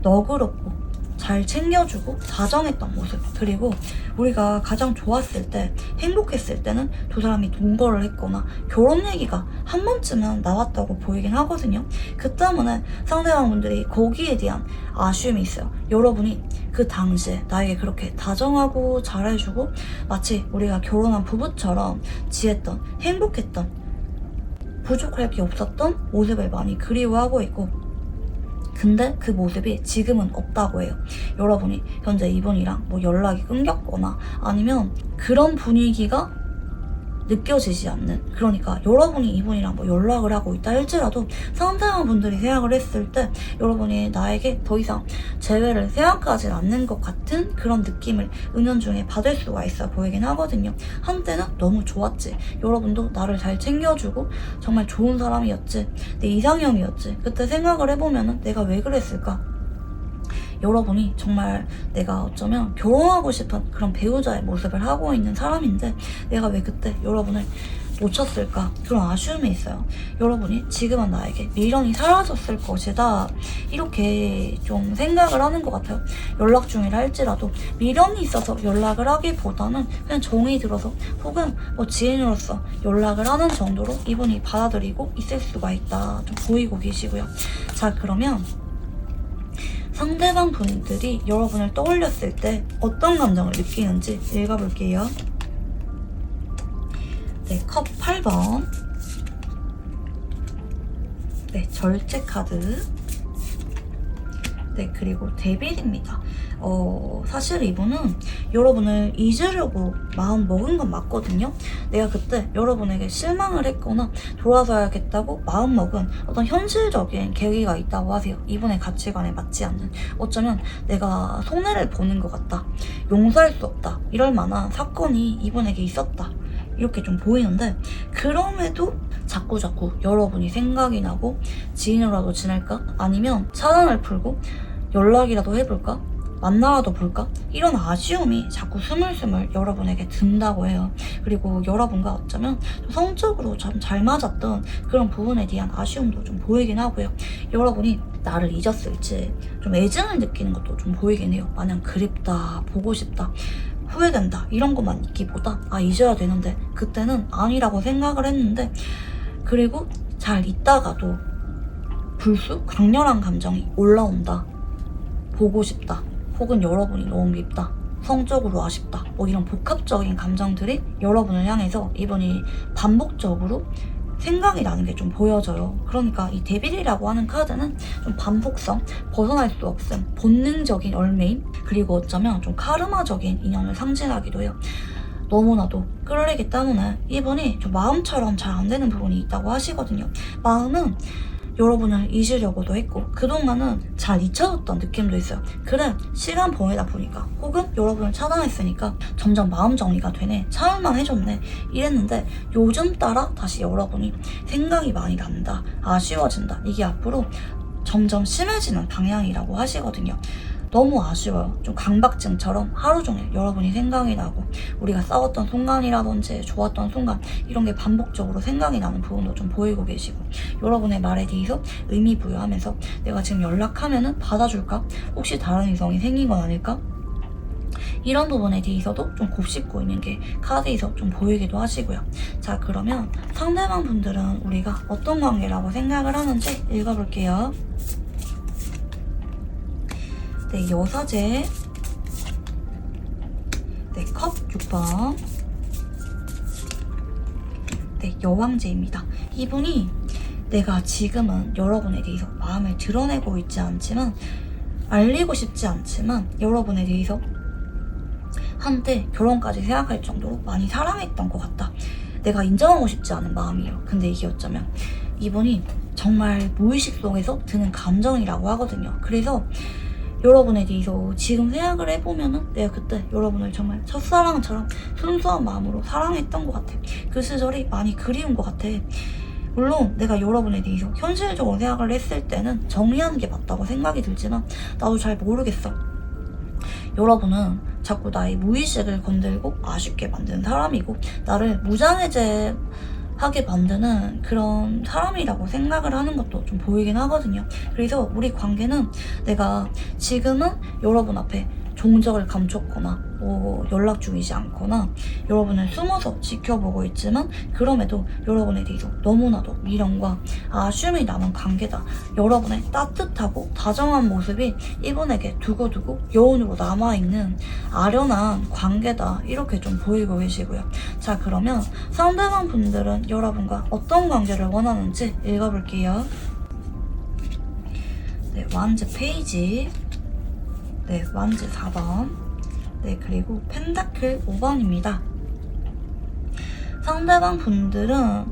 너그럽고 잘 챙겨주고 다정했던 모습, 그리고 우리가 가장 좋았을 때, 행복했을 때는 두 사람이 동거를 했거나 결혼 얘기가 한 번쯤은 나왔다고 보이긴 하거든요. 그 때문에 상대방분들이 거기에 대한 아쉬움이 있어요. 여러분이 그 당시에 나에게 그렇게 다정하고 잘해주고 마치 우리가 결혼한 부부처럼 지냈던, 행복했던, 부족할 게 없었던 모습을 많이 그리워하고 있고, 근데 그 모습이 지금은 없다고 해요. 여러분이 현재 이분이랑 뭐 연락이 끊겼거나 아니면 그런 분위기가 느껴지지 않는, 그러니까 여러분이 이분이랑 뭐 연락을 하고 있다 할지라도 상대방 분들이 생각을 했을 때 여러분이 나에게 더 이상 재회를 생각하지 않는 것 같은 그런 느낌을 은연중에 받을 수가 있어 보이긴 하거든요. 한때는 너무 좋았지, 여러분도 나를 잘 챙겨주고 정말 좋은 사람이었지, 내 이상형이었지, 그때 생각을 해보면은 내가 왜 그랬을까, 여러분이 정말 내가 어쩌면 결혼하고 싶은 그런 배우자의 모습을 하고 있는 사람인데 내가 왜 그때 여러분을 놓쳤을까, 그런 아쉬움이 있어요. 여러분이 지금은 나에게 미련이 사라졌을 것이다, 이렇게 좀 생각을 하는 것 같아요. 연락 중이라 할지라도 미련이 있어서 연락을 하기보다는 그냥 정이 들어서 혹은 뭐 지인으로서 연락을 하는 정도로 이분이 받아들이고 있을 수가 있다, 좀 보이고 계시고요. 자, 그러면 상대방 분들이 여러분을 떠올렸을 때 어떤 감정을 느끼는지 읽어볼게요. 네, 컵 8번. 네, 절제 카드. 네, 그리고 데빌입니다. 사실 이분은 여러분을 잊으려고 마음 먹은 건 맞거든요. 내가 그때 여러분에게 실망을 했거나 돌아서야겠다고 마음 먹은 어떤 현실적인 계기가 있다고 하세요. 이분의 가치관에 맞지 않는, 어쩌면 내가 손해를 보는 것 같다, 용서할 수 없다, 이럴 만한 사건이 이분에게 있었다, 이렇게 좀 보이는데, 그럼에도 자꾸 여러분이 생각이 나고 지인으로라도 지낼까? 아니면 차단을 풀고 연락이라도 해볼까? 만나라도 볼까? 이런 아쉬움이 자꾸 스물스물 여러분에게 든다고 해요. 그리고 여러분과 어쩌면 성적으로 참 잘 맞았던 그런 부분에 대한 아쉬움도 좀 보이긴 하고요. 여러분이 나를 잊었을지 좀 애증을 느끼는 것도 좀 보이긴 해요. 마냥 그립다, 보고 싶다, 후회된다, 이런 것만 있기보다 잊어야 되는데 그때는 아니라고 생각을 했는데, 그리고 잘 있다가도 불쑥 강렬한 감정이 올라온다, 보고 싶다, 혹은 여러분이 너무 밉다, 성적으로 아쉽다, 뭐 이런 복합적인 감정들이 여러분을 향해서 이분이 반복적으로 생각이 나는 게 좀 보여져요. 그러니까 이 데빌이라고 하는 카드는 좀 반복성, 벗어날 수 없음, 본능적인 얼매임, 그리고 어쩌면 좀 카르마적인 인연을 상징하기도 해요. 너무나도 끌리기 때문에 이분이 좀 마음처럼 잘 안 되는 부분이 있다고 하시거든요. 마음은 여러분을 잊으려고도 했고 그동안은 잘 잊혀졌던 느낌도 있어요. 그래, 시간 보내다 보니까 혹은 여러분을 차단했으니까 점점 마음 정리가 되네, 참을만 해줬네, 이랬는데 요즘 따라 다시 여러분이 생각이 많이 난다, 아쉬워진다, 이게 앞으로 점점 심해지는 방향이라고 하시거든요. 너무 아쉬워요. 좀 강박증처럼 하루 종일 여러분이 생각이 나고 우리가 싸웠던 순간이라든지 좋았던 순간, 이런 게 반복적으로 생각이 나는 부분도 좀 보이고 계시고, 여러분의 말에 대해서 의미 부여하면서 내가 지금 연락하면은 받아줄까? 혹시 다른 이성이 생긴 건 아닐까? 이런 부분에 대해서도 좀 곱씹고 있는 게 카드에서 좀 보이기도 하시고요. 자, 그러면 상대방 분들은 우리가 어떤 관계라고 생각을 하는지 읽어볼게요. 네, 여사제. 네, 컵 6번. 네, 여왕제입니다. 이분이 내가 지금은 여러분에 대해서 마음을 드러내고 있지 않지만, 알리고 싶지 않지만 여러분에 대해서 한때 결혼까지 생각할 정도로 많이 사랑했던 것 같다. 내가 인정하고 싶지 않은 마음이에요. 근데 이게 어쩌면 이분이 정말 무의식 속에서 드는 감정이라고 하거든요. 그래서 여러분에 대해서 지금 생각을 해보면은 내가 그때 여러분을 정말 첫사랑처럼 순수한 마음으로 사랑했던 것 같아. 그 시절이 많이 그리운 것 같아. 물론 내가 여러분에 대해서 현실적으로 생각을 했을 때는 정리하는 게 맞다고 생각이 들지만 나도 잘 모르겠어. 여러분은 자꾸 나의 무의식을 건들고 아쉽게 만드는 사람이고 나를 무장해제 하게 만드는 그런 사람이라고 생각을 하는 것도 좀 보이긴 하거든요. 그래서 우리 관계는 내가 지금은 여러분 앞에 종적을 감췄거나 뭐 연락 중이지 않거나 여러분을 숨어서 지켜보고 있지만 그럼에도 여러분에 대해서 너무나도 미련과 아쉬움이 남은 관계다. 여러분의 따뜻하고 다정한 모습이 이분에게 두고두고 여운으로 남아있는 아련한 관계다. 이렇게 좀 보이고 계시고요. 자, 그러면 상대방 분들은 여러분과 어떤 관계를 원하는지 읽어볼게요. 네, 완즈 페이지. 네, 완즈 4번. 네, 그리고 펜타클 5번입니다. 상대방 분들은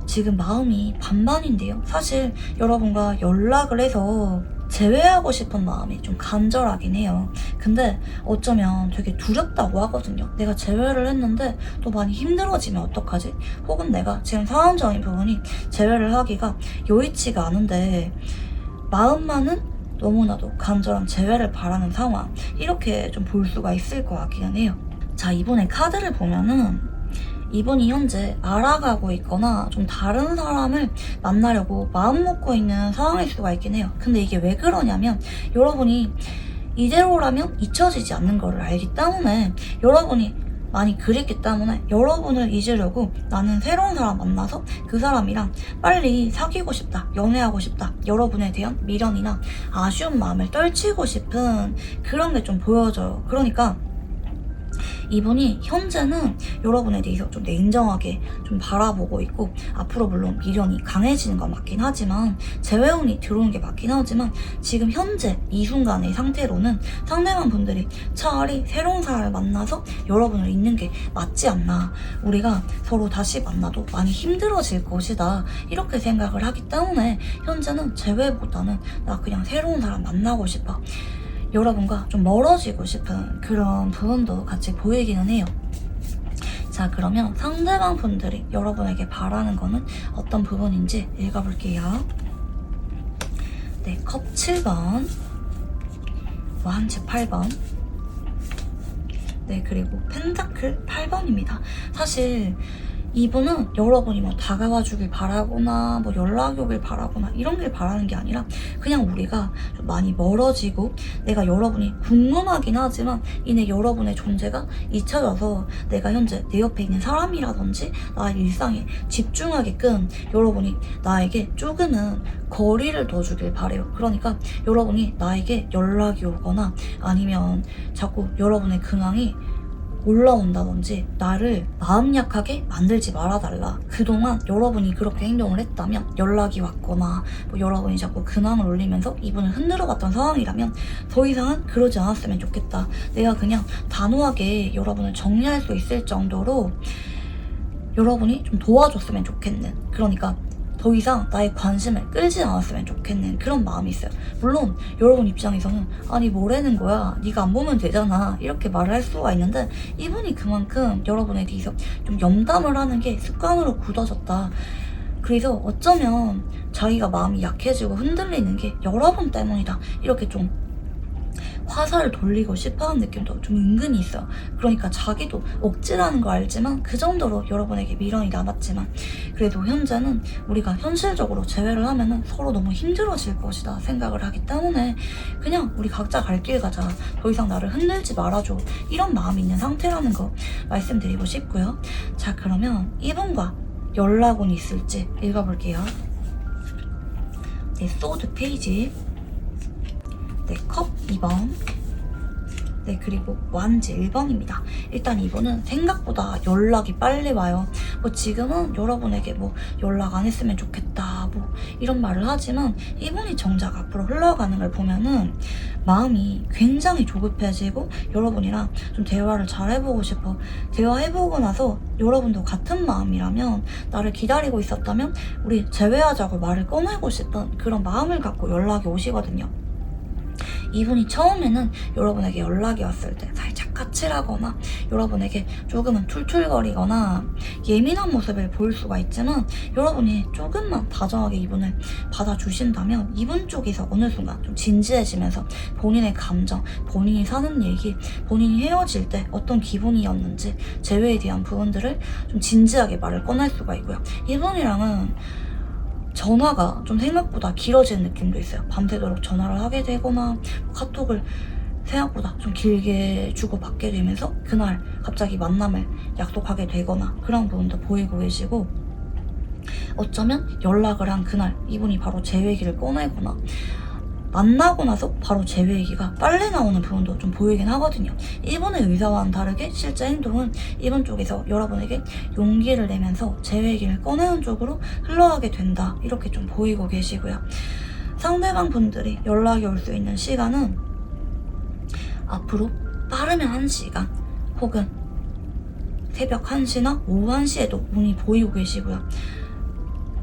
지금 마음이 반반인데요. 사실 여러분과 연락을 해서 제외하고 싶은 마음이 좀 간절하긴 해요. 근데 어쩌면 되게 두렵다고 하거든요. 내가 제외를 했는데 또 많이 힘들어지면 어떡하지? 혹은 내가 지금 상황적인 부분이 제외를 하기가 여의치가 않은데 마음만은 너무나도 간절한 재회를 바라는 상황, 이렇게 좀 볼 수가 있을 것 같기는 해요. 자, 이번에 카드를 보면은 이분이 현재 알아가고 있거나 좀 다른 사람을 만나려고 마음 먹고 있는 상황일 수가 있긴 해요. 근데 이게 왜 그러냐면 여러분이 이대로라면 잊혀지지 않는 거를 알기 때문에 여러분이 많이 그립기 때문에 여러분을 잊으려고 나는 새로운 사람 만나서 그 사람이랑 빨리 사귀고 싶다, 연애하고 싶다, 여러분에 대한 미련이나 아쉬운 마음을 떨치고 싶은 그런 게 좀 보여져요. 그러니까 이분이 현재는 여러분에 대해서 좀 냉정하게 좀 바라보고 있고 앞으로 물론 미련이 강해지는 건 맞긴 하지만 재회운이 들어오는 게 맞긴 하지만 지금 현재 이 순간의 상태로는 상대방 분들이 차라리 새로운 사람을 만나서 여러분을 잊는 게 맞지 않나, 우리가 서로 다시 만나도 많이 힘들어질 것이다, 이렇게 생각을 하기 때문에 현재는 재회보다는 나 그냥 새로운 사람 만나고 싶어, 여러분과 좀 멀어지고 싶은 그런 부분도 같이 보이기는 해요. 자, 그러면 상대방 분들이 여러분에게 바라는 거는 어떤 부분인지 읽어볼게요. 네, 컵 7번, 완즈 8번, 네, 그리고 펜타클 8번입니다. 사실 이분은 여러분이 뭐 다가와 주길 바라거나 뭐 연락이 오길 바라거나 이런 길 바라는 게 아니라 그냥 우리가 좀 많이 멀어지고 내가 여러분이 궁금하긴 하지만 이내 여러분의 존재가 잊혀져서 내가 현재 내 옆에 있는 사람이라든지 나의 일상에 집중하게끔 여러분이 나에게 조금은 거리를 둬주길 바래요. 그러니까 여러분이 나에게 연락이 오거나 아니면 자꾸 여러분의 근황이 올라온다든지 나를 마음 약하게 만들지 말아달라. 그동안 여러분이 그렇게 행동을 했다면 연락이 왔거나 뭐 여러분이 자꾸 근황을 올리면서 이분을 흔들어갔던 상황이라면 더 이상은 그러지 않았으면 좋겠다. 내가 그냥 단호하게 여러분을 정리할 수 있을 정도로 여러분이 좀 도와줬으면 좋겠는, 그러니까 더 이상 나의 관심을 끌지 않았으면 좋겠는 그런 마음이 있어요. 물론 여러분 입장에서는 아니 뭐라는 거야, 네가 안 보면 되잖아, 이렇게 말을 할 수가 있는데 이분이 그만큼 여러분에 대해서 좀 염담을 하는 게 습관으로 굳어졌다. 그래서 어쩌면 자기가 마음이 약해지고 흔들리는 게 여러분 때문이다, 이렇게 좀 화살을 돌리고 싶어하는 느낌도 좀 은근히 있어요. 그러니까 자기도 억지라는 거 알지만 그 정도로 여러분에게 미련이 남았지만 그래도 현재는 우리가 현실적으로 재회를 하면은 서로 너무 힘들어질 것이다 생각을 하기 때문에 그냥 우리 각자 갈 길 가자, 더 이상 나를 흔들지 말아줘, 이런 마음이 있는 상태라는 거 말씀드리고 싶고요. 자, 그러면 이분과 연락은 있을지 읽어볼게요. 네, 소드 페이지. 네, 컵 2번. 네, 그리고 완즈 1번입니다. 일단 이분은 생각보다 연락이 빨리 와요. 뭐 지금은 여러분에게 뭐 연락 안 했으면 좋겠다 뭐 이런 말을 하지만 이분이 정작 앞으로 흘러가는 걸 보면은 마음이 굉장히 조급해지고 여러분이랑 좀 대화를 잘 해보고 싶어. 대화해보고 나서 여러분도 같은 마음이라면, 나를 기다리고 있었다면 우리 재회하자고 말을 꺼내고 싶은 그런 마음을 갖고 연락이 오시거든요. 이분이 처음에는 여러분에게 연락이 왔을 때 살짝 까칠하거나 여러분에게 조금은 툴툴거리거나 예민한 모습을 보일 수가 있지만, 여러분이 조금만 다정하게 이분을 받아주신다면 이분 쪽에서 어느 순간 좀 진지해지면서 본인의 감정, 본인이 사는 얘기, 본인이 헤어질 때 어떤 기분이었는지 재회에 대한 부분들을 좀 진지하게 말을 꺼낼 수가 있고요. 이분이랑은 전화가 좀 생각보다 길어지는 느낌도 있어요. 밤새도록 전화를 하게 되거나 카톡을 생각보다 좀 길게 주고받게 되면서 그날 갑자기 만남을 약속하게 되거나 그런 부분도 보이고 계시고, 어쩌면 연락을 한 그날 이분이 바로 재회기를 꺼내거나 만나고 나서 바로 재회 얘기가 빨리 나오는 부분도 좀 보이긴 하거든요. 이분의 의사와는 다르게 실제 행동은 이분 쪽에서 여러분에게 용기를 내면서 재회 얘기를 꺼내는 쪽으로 흘러가게 된다, 이렇게 좀 보이고 계시고요. 상대방 분들이 연락이 올 수 있는 시간은 앞으로 빠르면 1시간 혹은 새벽 1시나 오후 1시에도 운이 보이고 계시고요.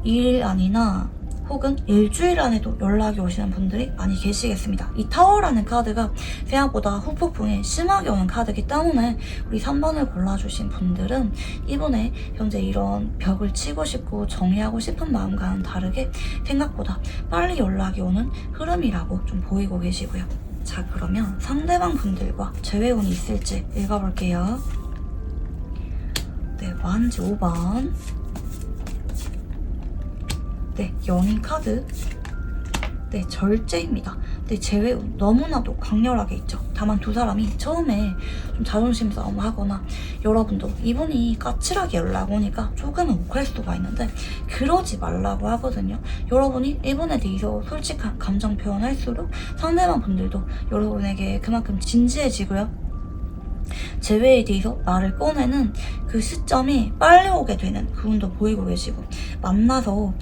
일 안이나 혹은 일주일 안에도 연락이 오시는 분들이 많이 계시겠습니다. 이 타워라는 카드가 생각보다 후폭풍이 심하게 오는 카드이기 때문에 우리 3번을 골라주신 분들은 이번에 현재 이런 벽을 치고 싶고 정리하고 싶은 마음과는 다르게 생각보다 빨리 연락이 오는 흐름이라고 좀 보이고 계시고요. 자, 그러면 상대방 분들과 재회운이 있을지 읽어볼게요. 네, 완지 5번. 네, 연인 카드. 네, 절제입니다. 네, 재회운 너무나도 강렬하게 있죠. 다만 두 사람이 처음에 좀 자존심 싸움을 하거나, 여러분도 이분이 까칠하게 연락 오니까 조금은 욱할 수가 있는데 그러지 말라고 하거든요. 여러분이 이분에 대해서 솔직한 감정 표현할수록 상대방 분들도 여러분에게 그만큼 진지해지고요. 재회에 대해서 말을 꺼내는 그 시점이 빨리 오게 되는 부분도 보이고 계시고, 만나서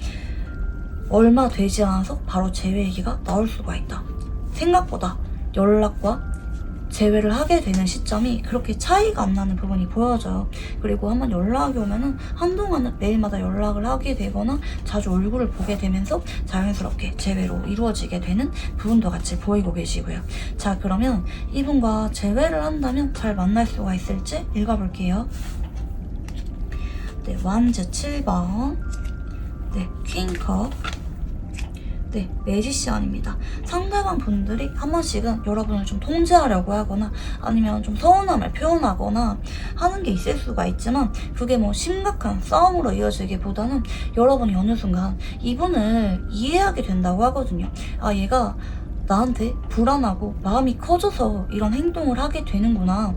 얼마 되지 않아서 바로 재회 얘기가 나올 수가 있다. 생각보다 연락과 재회를 하게 되는 시점이 그렇게 차이가 안 나는 부분이 보여져요. 그리고 한번 연락이 오면은 한동안은 매일마다 연락을 하게 되거나 자주 얼굴을 보게 되면서 자연스럽게 재회로 이루어지게 되는 부분도 같이 보이고 계시고요. 자, 그러면 이분과 재회를 한다면 잘 만날 수가 있을지 읽어볼게요. 네, 완즈 7번. 네, 퀸컵. 네, 매지션입니다. 상대방 분들이 한 번씩은 여러분을 좀 통제하려고 하거나 아니면 좀 서운함을 표현하거나 하는 게 있을 수가 있지만, 그게 뭐 심각한 싸움으로 이어지기보다는 여러분이 어느 순간 이분을 이해하게 된다고 하거든요. 아, 얘가 나한테 불안하고 마음이 커져서 이런 행동을 하게 되는구나,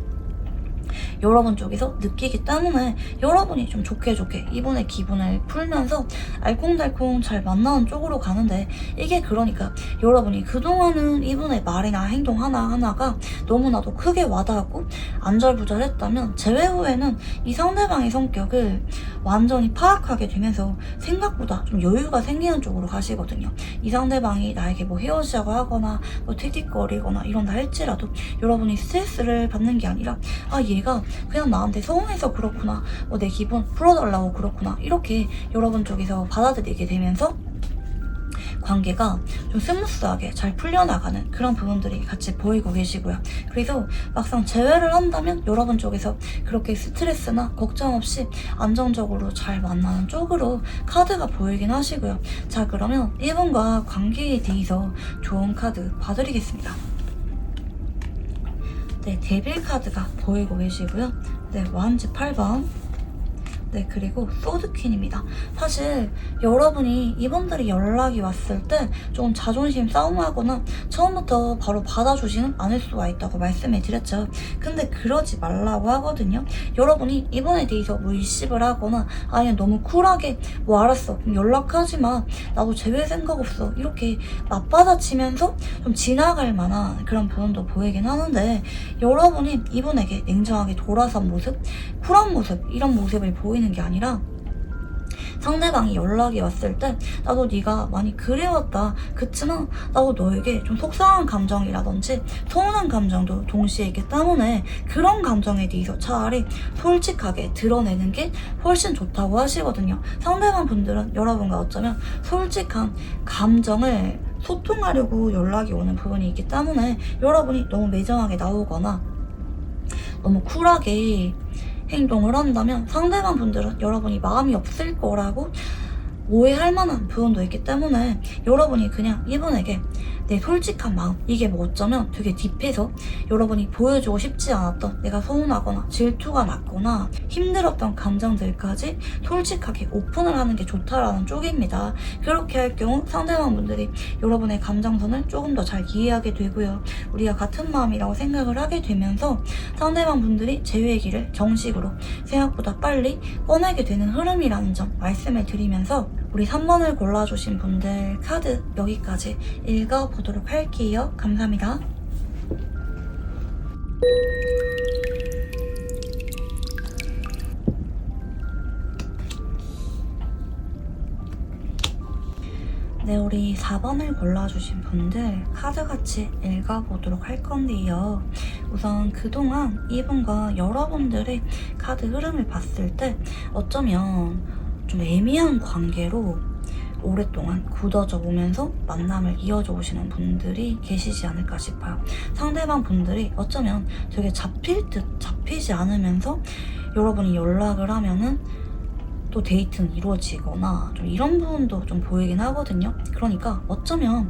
여러분 쪽에서 느끼기 때문에 여러분이 좀 좋게 이분의 기분을 풀면서 알콩달콩 잘 만나는 쪽으로 가는데, 이게 그러니까 여러분이 그동안은 이분의 말이나 행동 하나하나가 너무나도 크게 와닿았고 안절부절했다면, 재회 후에는 이 상대방의 성격을 완전히 파악하게 되면서 생각보다 좀 여유가 생기는 쪽으로 가시거든요. 이 상대방이 나에게 뭐 헤어지자고 하거나 뭐 틱틱거리거나 이런다 할지라도 여러분이 스트레스를 받는 게 아니라, 아, 얘가 그냥 나한테 서운해서 그렇구나, 뭐 내 기분 풀어달라고 그렇구나, 이렇게 여러분 쪽에서 받아들이게 되면서 관계가 좀 스무스하게 잘 풀려나가는 그런 부분들이 같이 보이고 계시고요. 그래서 막상 재회를 한다면 여러분 쪽에서 그렇게 스트레스나 걱정 없이 안정적으로 잘 만나는 쪽으로 카드가 보이긴 하시고요. 자, 그러면 이분과 관계에 대해서 좋은 카드 봐드리겠습니다. 네, 데빌 카드가 보이고 계시고요. 네, 완즈 8번. 네, 그리고 소드퀸입니다. 사실 여러분이 이분들이 연락이 왔을 때 좀 자존심 싸움하거나 처음부터 바로 받아주지는 않을 수가 있다고 말씀을 드렸죠. 근데 그러지 말라고 하거든요. 여러분이 이분에 대해서 뭐 일십을 하거나 아니면 너무 쿨하게 뭐 알았어, 그럼 연락하지 마, 나도 재회 생각 없어, 이렇게 맞받아치면서 좀 지나갈 만한 그런 부분도 보이긴 하는데, 여러분이 이분에게 냉정하게 돌아선 모습, 쿨한 모습, 이런 모습을 보이는 게 아니라 상대방이 연락이 왔을 때 나도 네가 많이 그리웠다. 그치만 나도 너에게 좀 속상한 감정이라든지 서운한 감정도 동시에 있기 때문에 그런 감정에 대해서 차라리 솔직하게 드러내는 게 훨씬 좋다고 하시거든요. 상대방 분들은 여러분과 어쩌면 솔직한 감정을 소통하려고 연락이 오는 부분이 있기 때문에 여러분이 너무 매정하게 나오거나 너무 쿨하게 행동을 한다면 상대방 분들은 여러분이 마음이 없을 거라고 오해할 만한 부분도 있기 때문에 여러분이 그냥 이분에게 내 솔직한 마음, 이게 뭐 어쩌면 되게 딥해서 여러분이 보여주고 싶지 않았던 내가 서운하거나 질투가 났거나 힘들었던 감정들까지 솔직하게 오픈을 하는 게 좋다라는 쪽입니다. 그렇게 할 경우 상대방 분들이 여러분의 감정선을 조금 더 잘 이해하게 되고요. 우리가 같은 마음이라고 생각을 하게 되면서 상대방 분들이 제 얘기를 정식으로 생각보다 빨리 꺼내게 되는 흐름이라는 점 말씀을 드리면서 우리 3번을 골라주신 분들 카드 여기까지 읽어보도록 할게요. 감사합니다. 네, 우리 4번을 골라주신 분들 카드같이 읽어보도록 할 건데요. 우선 그동안 이분과 여러분들의 카드 흐름을 봤을 때 어쩌면 좀 애매한 관계로 오랫동안 굳어져 오면서 만남을 이어져 오시는 분들이 계시지 않을까 싶어요. 상대방 분들이 어쩌면 되게 잡힐 듯 잡히지 않으면서 여러분이 연락을 하면은 또 데이트는 이루어지거나 좀 이런 부분도 좀 보이긴 하거든요. 그러니까 어쩌면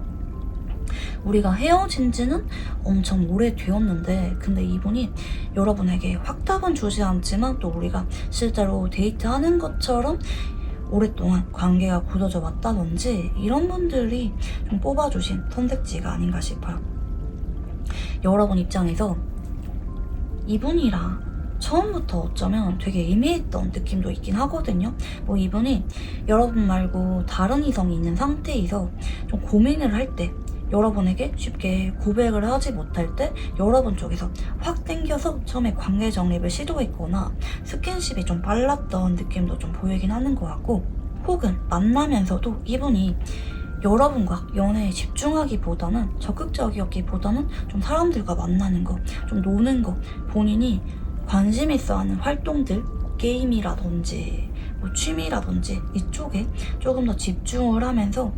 우리가 헤어진 지는 엄청 오래되었는데 근데 이분이 여러분에게 확답은 주지 않지만 또 우리가 실제로 데이트하는 것처럼 오랫동안 관계가 굳어져 왔다든지 이런 분들이 좀 뽑아주신 선택지가 아닌가 싶어요. 여러분 입장에서 이분이랑 처음부터 어쩌면 되게 애매했던 느낌도 있긴 하거든요. 뭐 이분이 여러분 말고 다른 이성이 있는 상태에서 좀 고민을 할 때 여러분에게 쉽게 고백을 하지 못할 때 여러분 쪽에서 확 땡겨서 처음에 관계 정립을 시도했거나 스킨십이 좀 빨랐던 느낌도 좀 보이긴 하는 것 같고 혹은 만나면서도 이분이 여러분과 연애에 집중하기보다는 적극적이었기보다는 좀 사람들과 만나는 거, 좀 노는 거, 본인이 관심 있어 하는 활동들, 게임이라든지 뭐 취미라든지 이쪽에 조금 더 집중을 하면서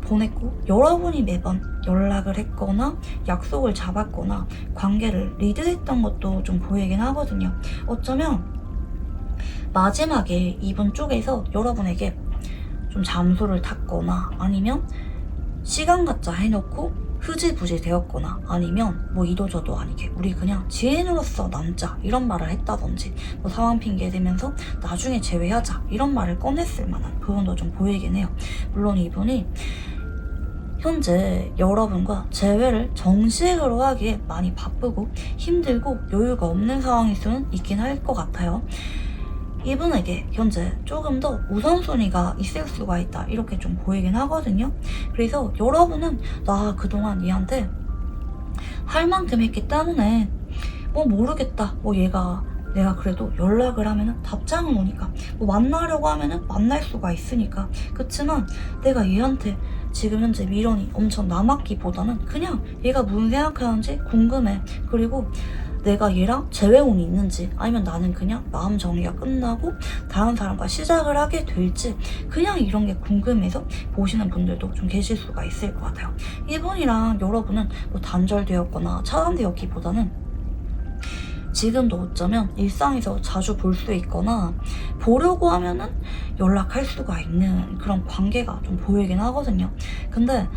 보냈고 여러분이 매번 연락을 했거나 약속을 잡았거나 관계를 리드했던 것도 좀 보이긴 하거든요. 어쩌면 마지막에 이분 쪽에서 여러분에게 좀 잠수를 탔거나 아니면 시간 갖자 해놓고 흐지부지 되었거나 아니면 뭐 이도저도 아니게 우리 그냥 지인으로서 남자 이런 말을 했다든지 뭐 상황 핑계 대면서 나중에 재회하자 이런 말을 꺼냈을 만한 부분도 좀 보이긴 해요. 물론 이분이 현재 여러분과 재회를 정식으로 하기에 많이 바쁘고 힘들고 여유가 없는 상황일 수는 있긴 할 것 같아요. 이분에게 현재 조금 더 우선순위가 있을 수가 있다 이렇게 좀 보이긴 하거든요. 그래서 여러분은 나 그동안 얘한테 할 만큼 했기 때문에 뭐 모르겠다 뭐 얘가 내가 그래도 연락을 하면은 답장은 오니까 뭐 만나려고 하면은 만날 수가 있으니까 그치만 내가 얘한테 지금 현재 미련이 엄청 남았기보다는 그냥 얘가 무슨 생각하는지 궁금해. 그리고 내가 얘랑 재회운이 있는지 아니면 나는 그냥 마음 정리가 끝나고 다른 사람과 시작을 하게 될지 그냥 이런 게 궁금해서 보시는 분들도 좀 계실 수가 있을 것 같아요. 이분이랑 여러분은 뭐 단절되었거나 차단되었기보다는 지금도 어쩌면 일상에서 자주 볼 수 있거나 보려고 하면은 연락할 수가 있는 그런 관계가 좀 보이긴 하거든요. 근데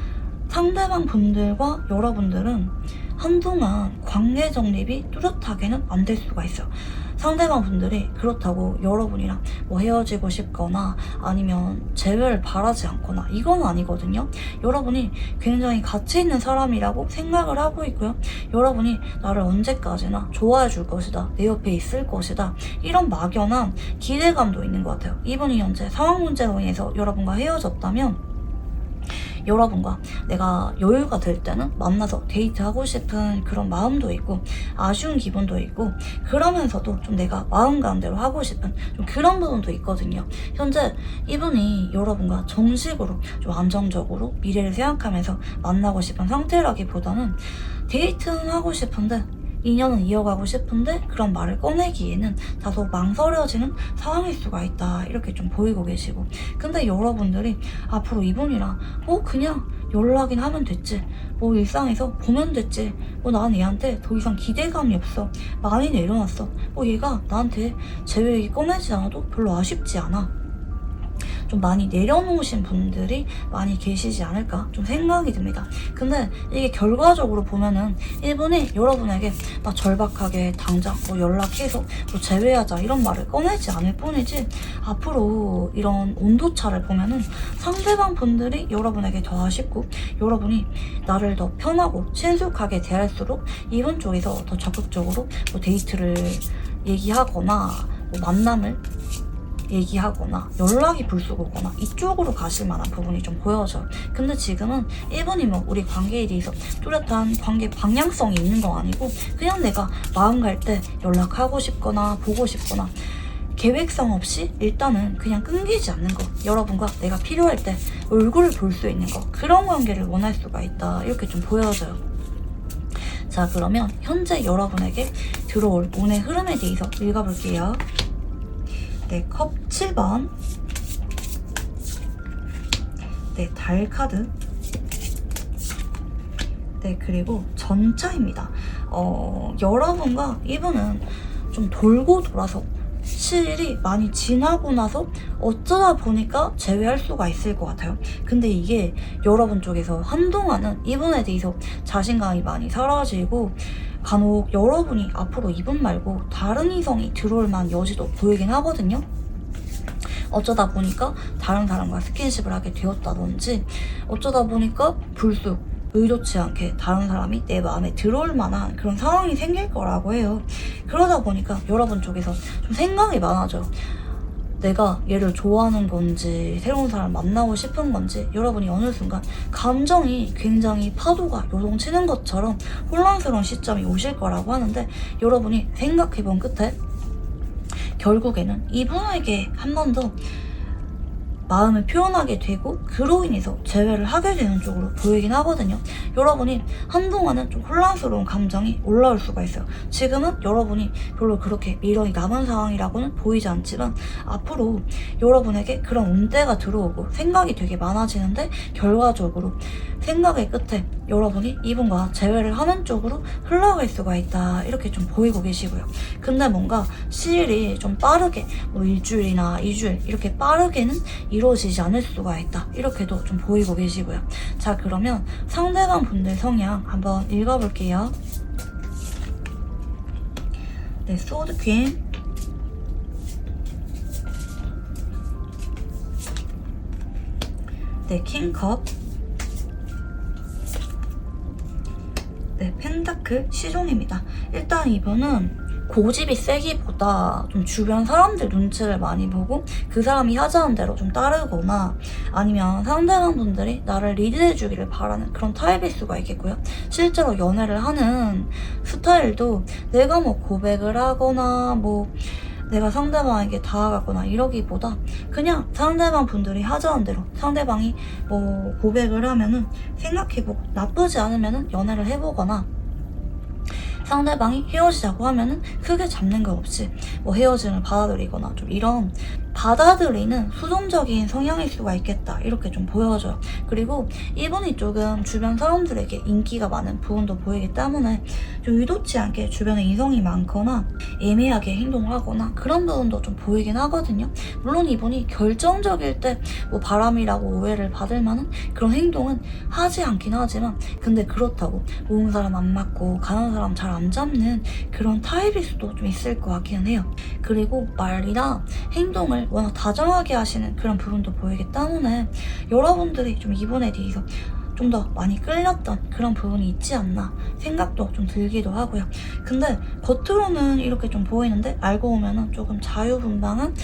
상대방 분들과 여러분들은 한동안 관계 정립이 뚜렷하게는 안 될 수가 있어요. 상대방 분들이 그렇다고 여러분이랑 뭐 헤어지고 싶거나 아니면 재회를 바라지 않거나 이건 아니거든요. 여러분이 굉장히 가치 있는 사람이라고 생각을 하고 있고요. 여러분이 나를 언제까지나 좋아해 줄 것이다. 내 옆에 있을 것이다. 이런 막연한 기대감도 있는 것 같아요. 이분이 현재 상황 문제로 인해서 여러분과 헤어졌다면 여러분과 내가 여유가 될 때는 만나서 데이트하고 싶은 그런 마음도 있고 아쉬운 기분도 있고 그러면서도 좀 내가 마음 가는 대로 하고 싶은 좀 그런 부분도 있거든요. 현재 이분이 여러분과 정식으로 좀 안정적으로 미래를 생각하면서 만나고 싶은 상태라기보다는 데이트는 하고 싶은데 인연은 이어가고 싶은데 그런 말을 꺼내기에는 다소 망설여지는 상황일 수가 있다, 이렇게 좀 보이고 계시고, 근데 여러분들이 앞으로 이분이랑 그냥 연락이나 하면 됐지, 일상에서 보면 됐지, 난 얘한테 더 이상 기대감이 없어, 많이 내려놨어, 얘가 나한테 제 얘기 꺼내지 않아도 별로 아쉽지 않아, 좀 많이 내려놓으신 분들이 많이 계시지 않을까 좀 생각이 듭니다. 근데 이게 결과적으로 보면은 이분이 여러분에게 나 절박하게 당장 연락해서 제외하자 이런 말을 꺼내지 않을 뿐이지, 앞으로 이런 온도차를 보면은 상대방 분들이 여러분에게 더 아쉽고 여러분이 나를 더 편하고 친숙하게 대할수록 이분 쪽에서 더 적극적으로 데이트를 얘기하거나 만남을 얘기하거나 연락이 불쑥 오거나 이쪽으로 가실 만한 부분이 좀 보여져요. 근데 지금은 이분이 우리 관계에 대해서 뚜렷한 관계 방향성이 있는 건 아니고 그냥 내가 마음 갈 때 연락하고 싶거나 보고 싶거나 계획성 없이 일단은 그냥 끊기지 않는 거, 여러분과 내가 필요할 때 얼굴을 볼 수 있는 거, 그런 관계를 원할 수가 있다, 이렇게 좀 보여져요. 자, 그러면 현재 여러분에게 들어올 운의 흐름에 대해서 읽어볼게요. 네, 컵 7번. 네, 달 카드. 네, 그리고 전차입니다. 여러분과 이분은 좀 돌고 돌아서 시일이 많이 지나고 나서 어쩌다 보니까 재회할 수가 있을 것 같아요. 근데 이게 여러분 쪽에서 한동안은 이분에 대해서 자신감이 많이 사라지고 간혹 여러분이 앞으로 이분 말고 다른 이성이 들어올 만한 여지도 보이긴 하거든요. 어쩌다 보니까 다른 사람과 스킨십을 하게 되었다든지 어쩌다 보니까 불쑥 의도치 않게 다른 사람이 내 마음에 들어올 만한 그런 상황이 생길 거라고 해요. 그러다 보니까 여러분 쪽에서 좀 생각이 많아져요. 내가 얘를 좋아하는 건지 새로운 사람 만나고 싶은 건지, 여러분이 어느 순간 감정이 굉장히 파도가 요동치는 것처럼 혼란스러운 시점이 오실 거라고 하는데, 여러분이 생각해본 끝에 결국에는 이분에게 한 번 더 마음을 표현하게 되고 그로 인해서 재회를 하게 되는 쪽으로 보이긴 하거든요. 여러분이 한동안은 좀 혼란스러운 감정이 올라올 수가 있어요. 지금은 여러분이 별로 그렇게 미련이 남은 상황이라고는 보이지 않지만 앞으로 여러분에게 그런 운대가 들어오고 생각이 되게 많아지는데, 결과적으로 생각의 끝에 여러분이 이분과 재회를 하는 쪽으로 흘러갈 수가 있다, 이렇게 좀 보이고 계시고요. 근데 뭔가 시일이 좀 빠르게 일주일이나 2주일 이렇게 빠르게는 이루어지지 않을 수가 있다, 이렇게도 좀 보이고 계시고요. 자, 그러면 상대방 분들 성향 한번 읽어볼게요. 네, 소드 퀸. 네, 킹컵. 네, 펜타클 시종입니다. 일단 이분은 고집이 세기보다 좀 주변 사람들 눈치를 많이 보고 그 사람이 하자는 대로 좀 따르거나 아니면 상대방 분들이 나를 리드해주기를 바라는 그런 타입일 수가 있겠고요. 실제로 연애를 하는 스타일도 내가 고백을 하거나 내가 상대방에게 다가가거나 이러기보다 그냥 상대방 분들이 하자는 대로 상대방이 고백을 하면은 생각해보고 나쁘지 않으면은 연애를 해보거나, 상대방이 헤어지자고 하면은 크게 잡는 것 없이 헤어짐을 받아들이거나 좀 이런 받아들이는 수동적인 성향일 수가 있겠다, 이렇게 좀 보여져요. 그리고 이분이 조금 주변 사람들에게 인기가 많은 부분도 보이기 때문에 좀 의도치 않게 주변에 이성이 많거나 애매하게 행동을 하거나 그런 부분도 좀 보이긴 하거든요. 물론 이분이 결정적일 때 바람이라고 오해를 받을 만한 그런 행동은 하지 않긴 하지만, 근데 그렇다고 모은 사람 안 맞고 가는 사람 잘 안 잡는 그런 타입일 수도 좀 있을 것 같기는 해요. 그리고 말이나 행동을 워낙 다정하게 하시는 그런 부분도 보이기 때문에 여러분들이 좀 이분에 대해서 좀 더 많이 끌렸던 그런 부분이 있지 않나 생각도 좀 들기도 하고요. 근데 겉으로는 이렇게 좀 보이는데 알고 보면은 조금 자유분방한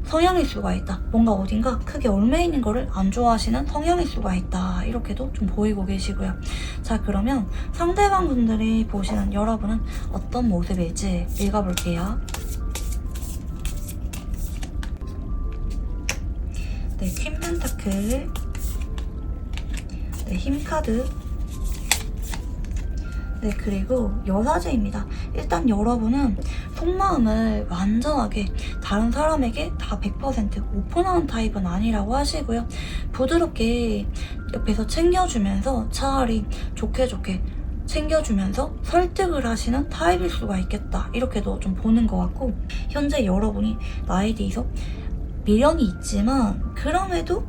성향일 수가 있다. 뭔가 어딘가 크게 얽매이는 거를 안 좋아하시는 성향일 수가 있다. 이렇게도 좀 보이고 계시고요. 자, 그러면 상대방 분들이 보시는 여러분은 어떤 모습일지 읽어볼게요. 네, 퀸 펜타클, 네, 힘카드, 네, 그리고 여사제입니다. 일단 여러분은 속마음을 완전하게 다른 사람에게 다 100% 오픈하는 타입은 아니라고 하시고요. 부드럽게 옆에서 챙겨주면서 차라리 좋게 챙겨주면서 설득을 하시는 타입일 수가 있겠다. 이렇게도 좀 보는 것 같고, 현재 여러분이 나에 대해서 미련이 있지만 그럼에도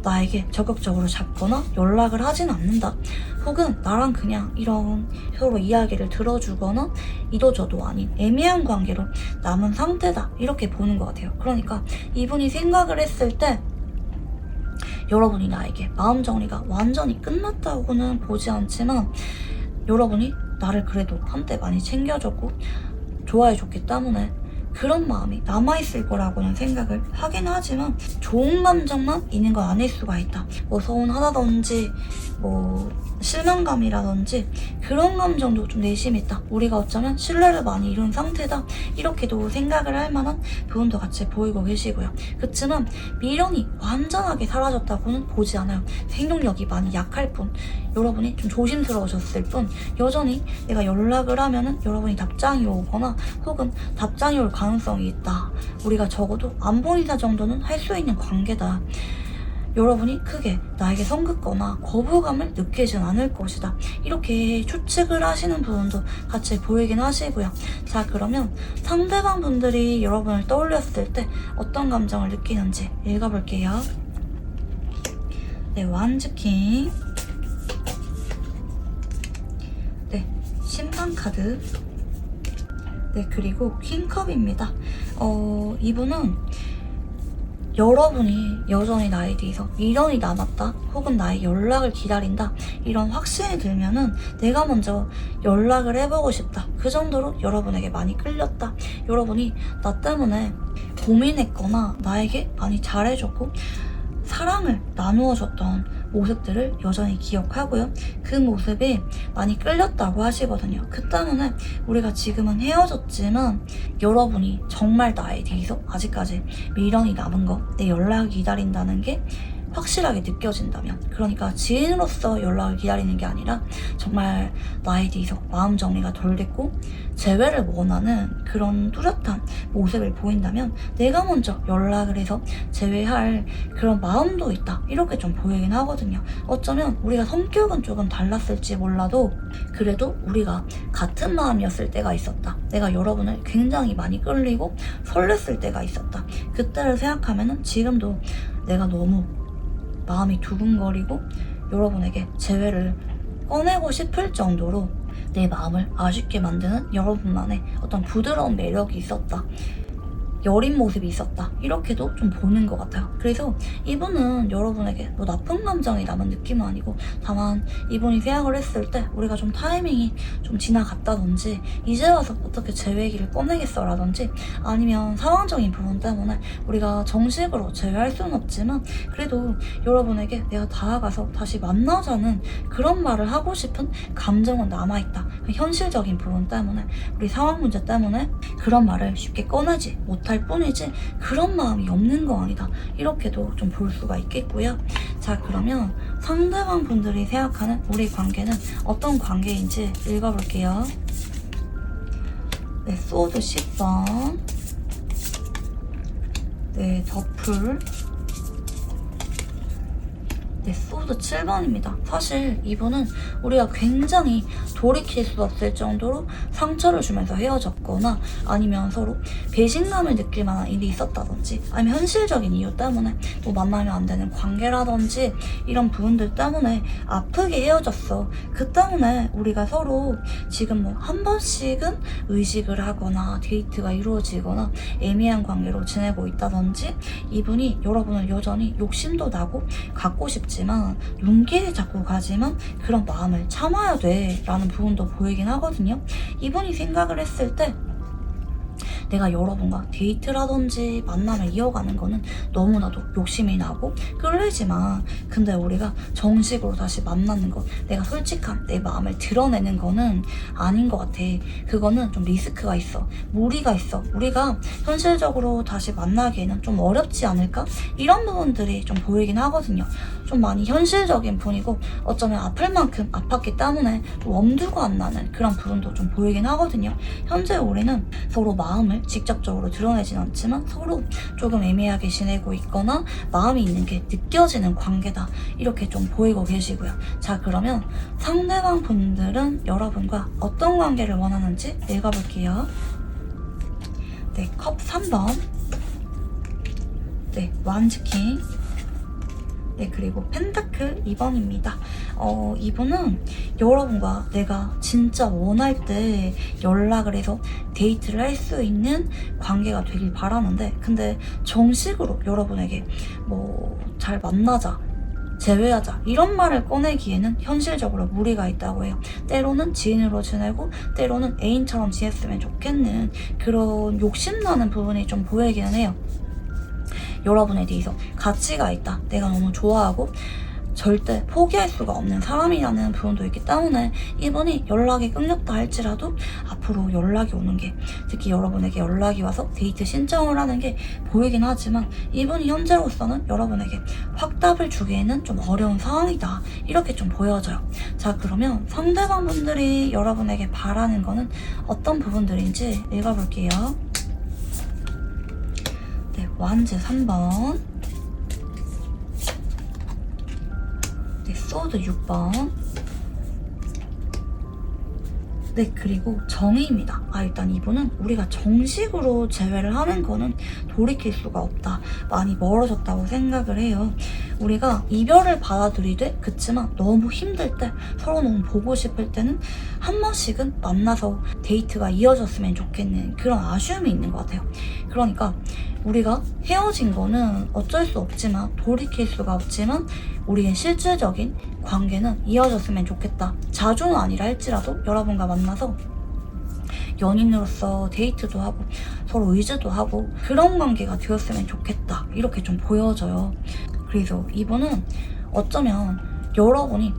나에게 적극적으로 잡거나 연락을 하진 않는다. 혹은 나랑 그냥 이런 서로 이야기를 들어주거나 이도저도 아닌 애매한 관계로 남은 상태다. 이렇게 보는 것 같아요. 그러니까 이분이 생각을 했을 때 여러분이 나에게 마음 정리가 완전히 끝났다고는 보지 않지만 여러분이 나를 그래도 한때 많이 챙겨줬고 좋아해줬기 때문에 그런 마음이 남아있을 거라고는 생각을 하긴 하지만 좋은 감정만 있는 건 아닐 수가 있다. 뭐 서운하다든지 뭐 실망감이라든지 그런 감정도 좀 내심이 있다. 우리가 어쩌면 신뢰를 많이 이룬 상태다. 이렇게도 생각을 할 만한 부분도 같이 보이고 계시고요. 그렇지만 미련이 완전하게 사라졌다고는 보지 않아요. 생존력이 많이 약할 뿐, 여러분이 좀 조심스러워졌을 뿐, 여전히 내가 연락을 하면은 여러분이 답장이 오거나 혹은 답장이 올 가능성이 있다. 우리가 적어도 안보 인사 정도는 할 수 있는 관계다. 여러분이 크게 나에게 성급거나 거부감을 느끼진 않을 것이다. 이렇게 추측을 하시는 부분도 같이 보이긴 하시고요. 자, 그러면 상대방 분들이 여러분을 떠올렸을 때 어떤 감정을 느끼는지 읽어볼게요. 네, 완즈킹, 네, 심판 카드, 네, 그리고 퀸컵입니다. 이분은 여러분이 여전히 나에 대해서 미련이 남았다 혹은 나의 연락을 기다린다 이런 확신이 들면은 내가 먼저 연락을 해보고 싶다. 그 정도로 여러분에게 많이 끌렸다. 여러분이 나 때문에 고민했거나 나에게 많이 잘해줬고 사랑을 나누어줬던 모습들을 여전히 기억하고요. 그 모습이 많이 끌렸다고 하시거든요. 그 때문에 우리가 지금은 헤어졌지만 여러분이 정말 나에 대해서 아직까지 미련이 남은 거, 내 연락을 기다린다는 게 확실하게 느껴진다면, 그러니까 지인으로서 연락을 기다리는 게 아니라 정말 나에 대해서 마음 정리가 덜 됐고 재회를 원하는 그런 뚜렷한 모습을 보인다면 내가 먼저 연락을 해서 재회할 그런 마음도 있다. 이렇게 좀 보이긴 하거든요. 어쩌면 우리가 성격은 조금 달랐을지 몰라도 그래도 우리가 같은 마음이었을 때가 있었다. 내가 여러분을 굉장히 많이 끌리고 설렜을 때가 있었다. 그때를 생각하면은 지금도 내가 너무 마음이 두근거리고 여러분에게 재회를 꺼내고 싶을 정도로 내 마음을 아쉽게 만드는 여러분만의 어떤 부드러운 매력이 있었다. 여린 모습이 있었다. 이렇게도 좀 보는 것 같아요. 그래서 이분은 여러분에게 뭐 나쁜 감정이 남은 느낌은 아니고 다만 이분이 생각을 했을 때 우리가 좀 타이밍이 좀 지나갔다든지 이제 와서 어떻게 재회기를 꺼내겠어 라든지 아니면 상황적인 부분 때문에 우리가 정식으로 재회할 수는 없지만 그래도 여러분에게 내가 다가가서 다시 만나자는 그런 말을 하고 싶은 감정은 남아있다. 현실적인 부분 때문에 우리 상황 문제 때문에 그런 말을 쉽게 꺼내지 못할 뿐이지 그런 마음이 없는 거 아니다. 이렇게도 좀 볼 수가 있겠고요. 자, 그러면 상대방 분들이 생각하는 우리 관계는 어떤 관계인지 읽어볼게요. 네, 소드 10번, 네, 더풀, 네, 소드 7번입니다. 사실 이분은 우리가 굉장히 돌이킬 수 없을 정도로 상처를 주면서 헤어졌거나 아니면 서로 배신감을 느낄 만한 일이 있었다든지 아니면 현실적인 이유 때문에 또 만나면 안 되는 관계라든지 이런 부분들 때문에 아프게 헤어졌어. 그 때문에 우리가 서로 지금 뭐 한 번씩은 의식을 하거나 데이트가 이루어지거나 애매한 관계로 지내고 있다든지 이분이 여러분을 여전히 욕심도 나고 갖고 싶지만 용기를 잡고 가지만 그런 마음을 참아야 돼 라는 부분도 보이긴 하거든요. 이분이 생각을 했을 때 내가 여러분과 데이트라든지 만남을 이어가는 거는 너무나도 욕심이 나고 끌리지만, 근데 우리가 정식으로 다시 만나는 거, 내가 솔직한 내 마음을 드러내는 거는 아닌 것 같아. 그거는 좀 리스크가 있어, 무리가 있어, 우리가 현실적으로 다시 만나기에는 좀 어렵지 않을까? 이런 부분들이 좀 보이긴 하거든요. 좀 많이 현실적인 분이고, 어쩌면 아플 만큼 아팠기 때문에 엄두가 안 나는 그런 부분도 좀 보이긴 하거든요. 현재 우리는 서로 마음을 직접적으로 드러내진 않지만 서로 조금 애매하게 지내고 있거나 마음이 있는 게 느껴지는 관계다, 이렇게 좀 보이고 계시고요. 자, 그러면 상대방 분들은 여러분과 어떤 관계를 원하는지 읽어볼게요. 네, 컵 3번, 네, 완즈킹, 네, 그리고 펜타클 2번입니다. 이분은 여러분과 내가 진짜 원할 때 연락을 해서 데이트를 할 수 있는 관계가 되길 바라는데, 근데 정식으로 여러분에게 뭐 잘 만나자, 재회하자 이런 말을 꺼내기에는 현실적으로 무리가 있다고 해요. 때로는 지인으로 지내고 때로는 애인처럼 지냈으면 좋겠는 그런 욕심나는 부분이 좀 보이기는 해요. 여러분에 대해서 가치가 있다, 내가 너무 좋아하고 절대 포기할 수가 없는 사람이라는 부분도 있기 때문에 이분이 연락이 끊겼다 할지라도 앞으로 연락이 오는 게, 특히 여러분에게 연락이 와서 데이트 신청을 하는 게 보이긴 하지만 이분이 현재로서는 여러분에게 확답을 주기에는 좀 어려운 상황이다, 이렇게 좀 보여져요. 자, 그러면 상대방 분들이 여러분에게 바라는 거는 어떤 부분들인지 읽어볼게요. 네, 완즈 3번, 네, 소드 6번, 네, 그리고 정의입니다. 일단 이분은 우리가 정식으로 재회를 하는 거는 돌이킬 수가 없다, 많이 멀어졌다고 생각을 해요. 우리가 이별을 받아들이되, 그치만 너무 힘들 때, 서로 너무 보고 싶을 때는 한 번씩은 만나서 데이트가 이어졌으면 좋겠는 그런 아쉬움이 있는 것 같아요. 그러니까 우리가 헤어진 거는 어쩔 수 없지만, 돌이킬 수가 없지만 우리의 실질적인 관계는 이어졌으면 좋겠다. 자주는 아니라 할지라도 여러분과 만나서 연인으로서 데이트도 하고 서로 의지도 하고 그런 관계가 되었으면 좋겠다, 이렇게 좀 보여져요. 그래서 이분은 어쩌면 여러분이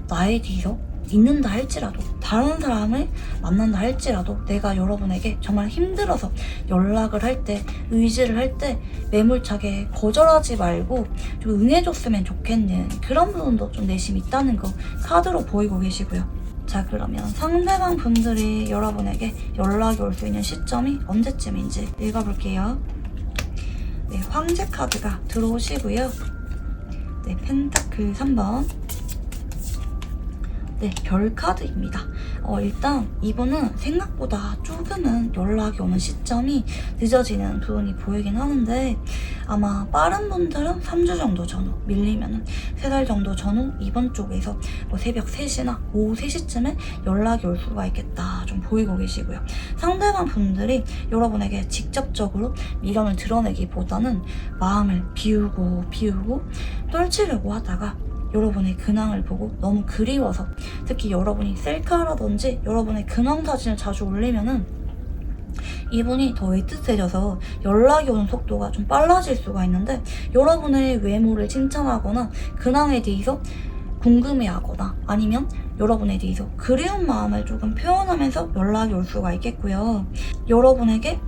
나에 대해서 있는다 할지라도, 다른 사람을 만난다 할지라도 내가 여러분에게 정말 힘들어서 연락을 할 때, 의지를 할 때 매몰차게 거절하지 말고 좀 응해줬으면 좋겠는 그런 부분도 좀 내심이 있다는 거 카드로 보이고 계시고요. 자, 그러면 상대방 분들이 여러분에게 연락이 올 수 있는 시점이 언제쯤인지 읽어볼게요. 네, 황제 카드가 들어오시고요. 네, 펜타클 3번, 네, 별 카드입니다. 일단 이분은 생각보다 조금은 연락이 오는 시점이 늦어지는 부분이 보이긴 하는데, 아마 빠른 분들은 3주 정도 전후, 밀리면은 3달 정도 전후 이번 쪽에서 뭐 새벽 3시나 오후 3시쯤에 연락이 올 수가 있겠다, 좀 보이고 계시고요. 상대방 분들이 여러분에게 직접적으로 미련을 드러내기보다는 마음을 비우고 떨치려고 하다가 여러분의 근황을 보고 너무 그리워서, 특히 여러분이 셀카라든지 여러분의 근황 사진을 자주 올리면은 이분이 더 애틋해져서 연락이 오는 속도가 좀 빨라질 수가 있는데, 여러분의 외모를 칭찬하거나 근황에 대해서 궁금해하거나 아니면 여러분에 대해서 그리운 마음을 조금 표현하면서 연락이 올 수가 있겠고요. 여러분에게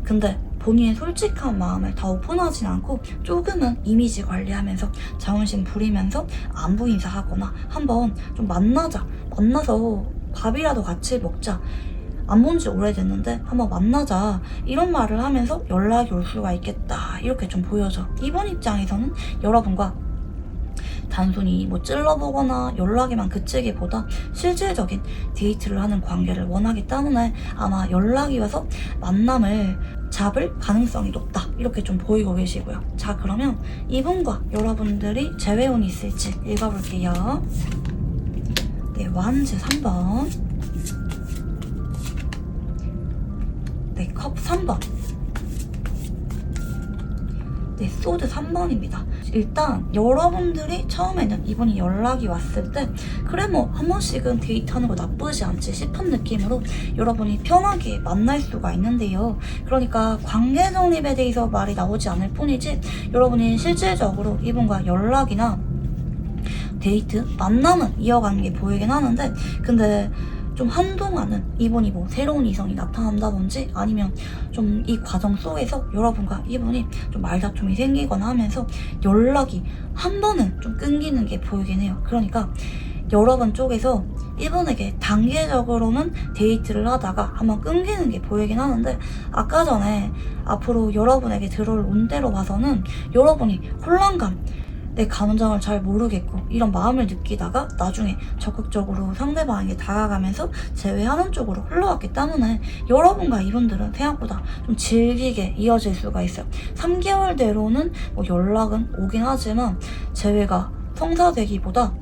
근데 본인의 솔직한 마음을 다 오픈하진 않고 조금은 이미지 관리하면서 자존심 부리면서 안부 인사하거나 한번 좀 만나서 밥이라도 같이 먹자, 안 본 지 오래됐는데 한번 만나자, 이런 말을 하면서 연락이 올 수가 있겠다, 이렇게 좀 보여져. 이번 입장에서는 여러분과 단순히 뭐 찔러보거나 연락에만 그치기보다 실질적인 데이트를 하는 관계를 원하기 때문에 아마 연락이 와서 만남을 잡을 가능성이 높다, 이렇게 좀 보이고 계시고요. 자, 그러면 이분과 여러분들이 재회운이 있을지 읽어볼게요. 네, 완즈 3번, 네, 컵 3번, 네, 소드 3번입니다. 일단 여러분들이 처음에는 이분이 연락이 왔을 때 그래 뭐 한 번씩은 데이트하는 거 나쁘지 않지 싶은 느낌으로 여러분이 편하게 만날 수가 있는데요. 그러니까 관계 정립에 대해서 말이 나오지 않을 뿐이지 여러분이 실질적으로 이분과 연락이나 데이트, 만남은 이어가는 게 보이긴 하는데 근데 좀 한동안은 이분이 뭐 새로운 이성이 나타난다든지 아니면 좀 이 과정 속에서 여러분과 이분이 좀 말다툼이 생기거나 하면서 연락이 한 번은 좀 끊기는 게 보이긴 해요. 그러니까 여러분 쪽에서 이분에게 단계적으로는 데이트를 하다가 한번 끊기는 게 보이긴 하는데 아까 전에 앞으로 여러분에게 들어올 운대로 봐서는 여러분이 혼란감, 내 감정을 잘 모르겠고 이런 마음을 느끼다가 나중에 적극적으로 상대방에게 다가가면서 제외하는 쪽으로 흘러갔기 때문에 여러분과 이분들은 생각보다 좀 질기게 이어질 수가 있어요. 3개월대로는 뭐 연락은 오긴 하지만 제외가 성사되기보다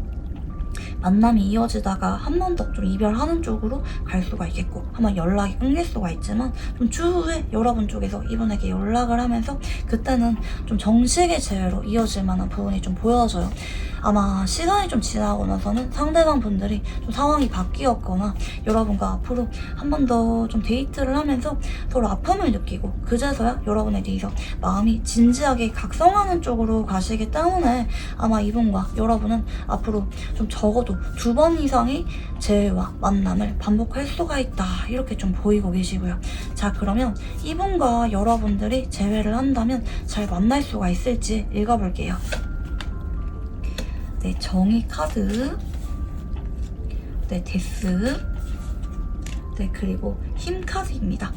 만남이 이어지다가 한 번 더 좀 이별하는 쪽으로 갈 수가 있겠고 한번 연락이 끊길 수가 있지만 좀 추후에 여러분 쪽에서 이분에게 연락을 하면서 그때는 좀 정식의 재회로 이어질 만한 부분이 좀 보여져요. 아마 시간이 좀 지나고 나서는 상대방 분들이 좀 상황이 바뀌었거나 여러분과 앞으로 한 번 더 좀 데이트를 하면서 서로 아픔을 느끼고 그제서야 여러분에 대해서 마음이 진지하게 각성하는 쪽으로 가시기 때문에 아마 이분과 여러분은 앞으로 좀 적어도 2번 이상의 재회와 만남을 반복할 수가 있다 이렇게 좀 보이고 계시고요. 자, 그러면 이분과 여러분들이 재회를 한다면 잘 만날 수가 있을지 읽어볼게요. 네, 정의 카드, 네, 데스, 네, 그리고 힘 카드입니다.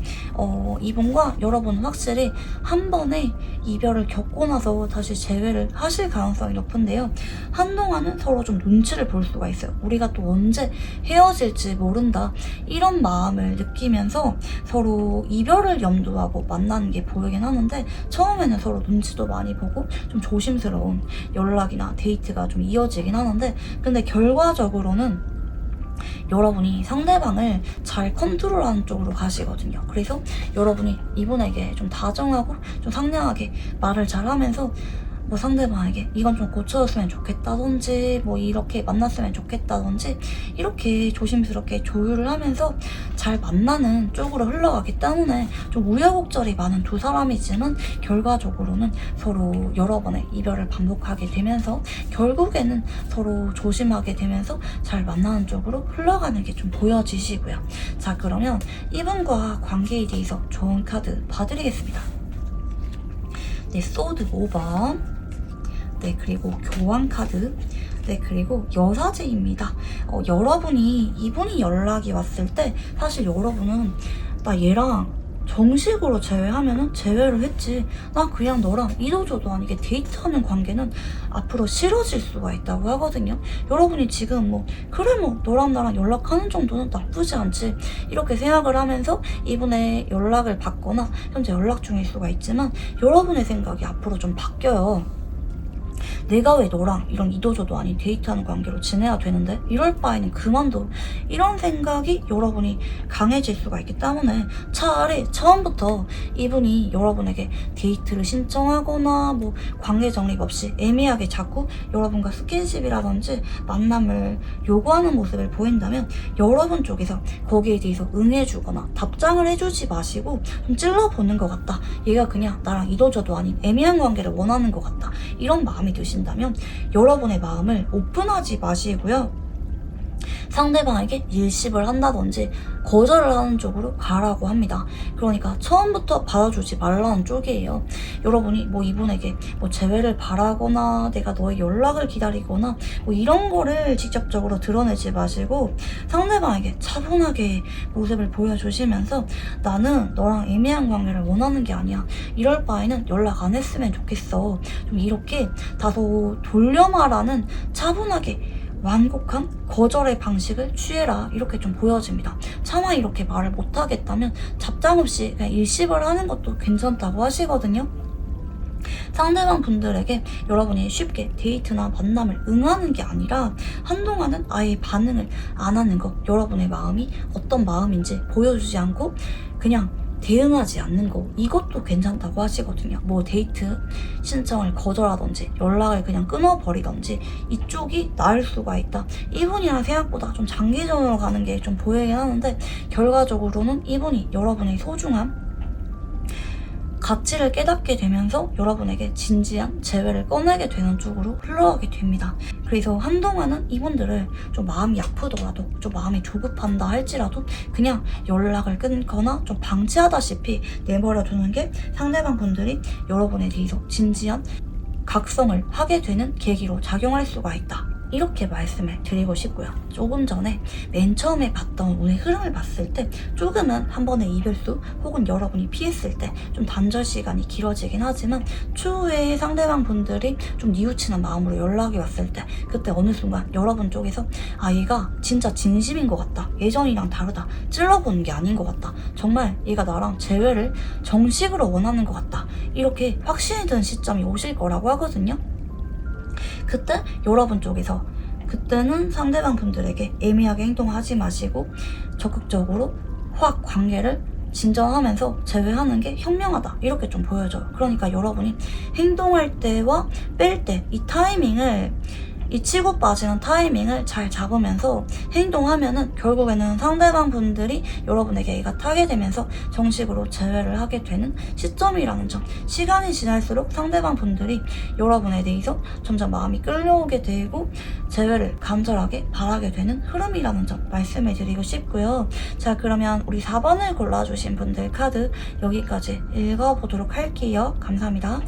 이분과 여러분은 확실히 한 번에 이별을 겪고 나서 다시 재회를 하실 가능성이 높은데요. 한동안은 서로 좀 눈치를 볼 수가 있어요. 우리가 또 언제 헤어질지 모른다. 이런 마음을 느끼면서 서로 이별을 염두하고 만나는 게 보이긴 하는데 처음에는 서로 눈치도 많이 보고 좀 조심스러운 연락이나 데이트가 좀 이어지긴 하는데 근데 결과적으로는 여러분이 상대방을 잘 컨트롤하는 쪽으로 가시거든요. 그래서 여러분이 이분에게 좀 다정하고 좀 상냥하게 말을 잘하면서 뭐 상대방에게 이건 좀 고쳐줬으면 좋겠다든지 뭐 이렇게 만났으면 좋겠다든지 이렇게 조심스럽게 조율을 하면서 잘 만나는 쪽으로 흘러가기 때문에 좀 우여곡절이 많은 두 사람이지만 결과적으로는 서로 여러 번의 이별을 반복하게 되면서 결국에는 서로 조심하게 되면서 잘 만나는 쪽으로 흘러가는 게 좀 보여지시고요. 자, 그러면 이분과 관계에 대해서 좋은 카드 봐드리겠습니다. 네, 소드 5번. 네, 그리고 교환 카드. 네, 그리고 여사제입니다. 여러분이 이분이 연락이 왔을 때 사실 여러분은 나 얘랑 정식으로 재회하면은 재회를 했지 나 그냥 너랑 이도저도 아니게 데이트하는 관계는 앞으로 싫어질 수가 있다고 하거든요. 여러분이 지금 뭐 그래 뭐 너랑 나랑 연락하는 정도는 나쁘지 않지 이렇게 생각을 하면서 이분의 연락을 받거나 현재 연락 중일 수가 있지만 여러분의 생각이 앞으로 좀 바뀌어요. 내가 왜 너랑 이런 이도저도 아닌 데이트하는 관계로 지내야 되는데 이럴 바에는 그만둬 이런 생각이 여러분이 강해질 수가 있기 때문에 차라리 처음부터 이분이 여러분에게 데이트를 신청하거나 뭐 관계 정립 없이 애매하게 자꾸 여러분과 스킨십이라든지 만남을 요구하는 모습을 보인다면 여러분 쪽에서 거기에 대해서 응해주거나 답장을 해주지 마시고 좀 찔러보는 것 같다 얘가 그냥 나랑 이도저도 아닌 애매한 관계를 원하는 것 같다 이런 마음이 드신다면 여러분의 마음을 오픈하지 마시고요. 상대방에게 일십을 한다든지 거절을 하는 쪽으로 가라고 합니다. 그러니까 처음부터 받아주지 말라는 쪽이에요. 여러분이 뭐 이분에게 뭐 재회를 바라거나 내가 너의 연락을 기다리거나 뭐 이런 거를 직접적으로 드러내지 마시고 상대방에게 차분하게 모습을 보여주시면서 나는 너랑 애매한 관계를 원하는 게 아니야. 이럴 바에는 연락 안 했으면 좋겠어. 좀 이렇게 다소 돌려 말하는 차분하게 완곡한 거절의 방식을 취해라 이렇게 좀 보여집니다. 차마 이렇게 말을 못하겠다면 잡장없이 그냥 일십을 하는 것도 괜찮다고 하시거든요. 상대방 분들에게 여러분이 쉽게 데이트나 만남을 응하는 게 아니라 한동안은 아예 반응을 안 하는 거 여러분의 마음이 어떤 마음인지 보여주지 않고 그냥 대응하지 않는 거, 이것도 괜찮다고 하시거든요. 뭐 데이트 신청을 거절하던지 연락을 그냥 끊어버리던지 이쪽이 나을 수가 있다. 이분이랑 생각보다 좀 장기전으로 가는 게 좀 보이긴 하는데, 결과적으로는 이분이 여러분의 소중함, 가치를 깨닫게 되면서 여러분에게 진지한 재회를 꺼내게 되는 쪽으로 흘러가게 됩니다. 그래서 한동안은 이분들을 좀 마음이 아프더라도, 좀 마음이 조급한다 할지라도 그냥 연락을 끊거나 좀 방치하다시피 내버려두는 게 상대방 분들이 여러분에 대해서 진지한 각성을 하게 되는 계기로 작용할 수가 있다. 이렇게 말씀을 드리고 싶고요. 조금 전에 맨 처음에 봤던 운의 흐름을 봤을 때 조금은 한 번의 이별수 혹은 여러분이 피했을 때 좀 단절 시간이 길어지긴 하지만, 추후에 상대방 분들이 좀 뉘우치는 마음으로 연락이 왔을 때 그때 어느 순간 여러분 쪽에서 아, 얘가 진짜 진심인 것 같다, 예전이랑 다르다, 찔러보는 게 아닌 것 같다, 정말 얘가 나랑 재회를 정식으로 원하는 것 같다, 이렇게 확신이 드는 시점이 오실 거라고 하거든요. 그때 여러분 쪽에서, 그때는 상대방 분들에게 애매하게 행동하지 마시고 적극적으로 확 관계를 진정하면서 재회하는 게 현명하다, 이렇게 좀 보여져요. 그러니까 여러분이 행동할 때와 뺄 때 이 타이밍을, 이 치고 빠지는 타이밍을 잘 잡으면서 행동하면은 결국에는 상대방 분들이 여러분에게 애가 타게 되면서 정식으로 재회를 하게 되는 시점이라는 점, 시간이 지날수록 상대방 분들이 여러분에 대해서 점점 마음이 끌려오게 되고 재회를 간절하게 바라게 되는 흐름이라는 점 말씀을 드리고 싶고요. 자, 그러면 우리 4번을 골라주신 분들 카드 여기까지 읽어보도록 할게요. 감사합니다.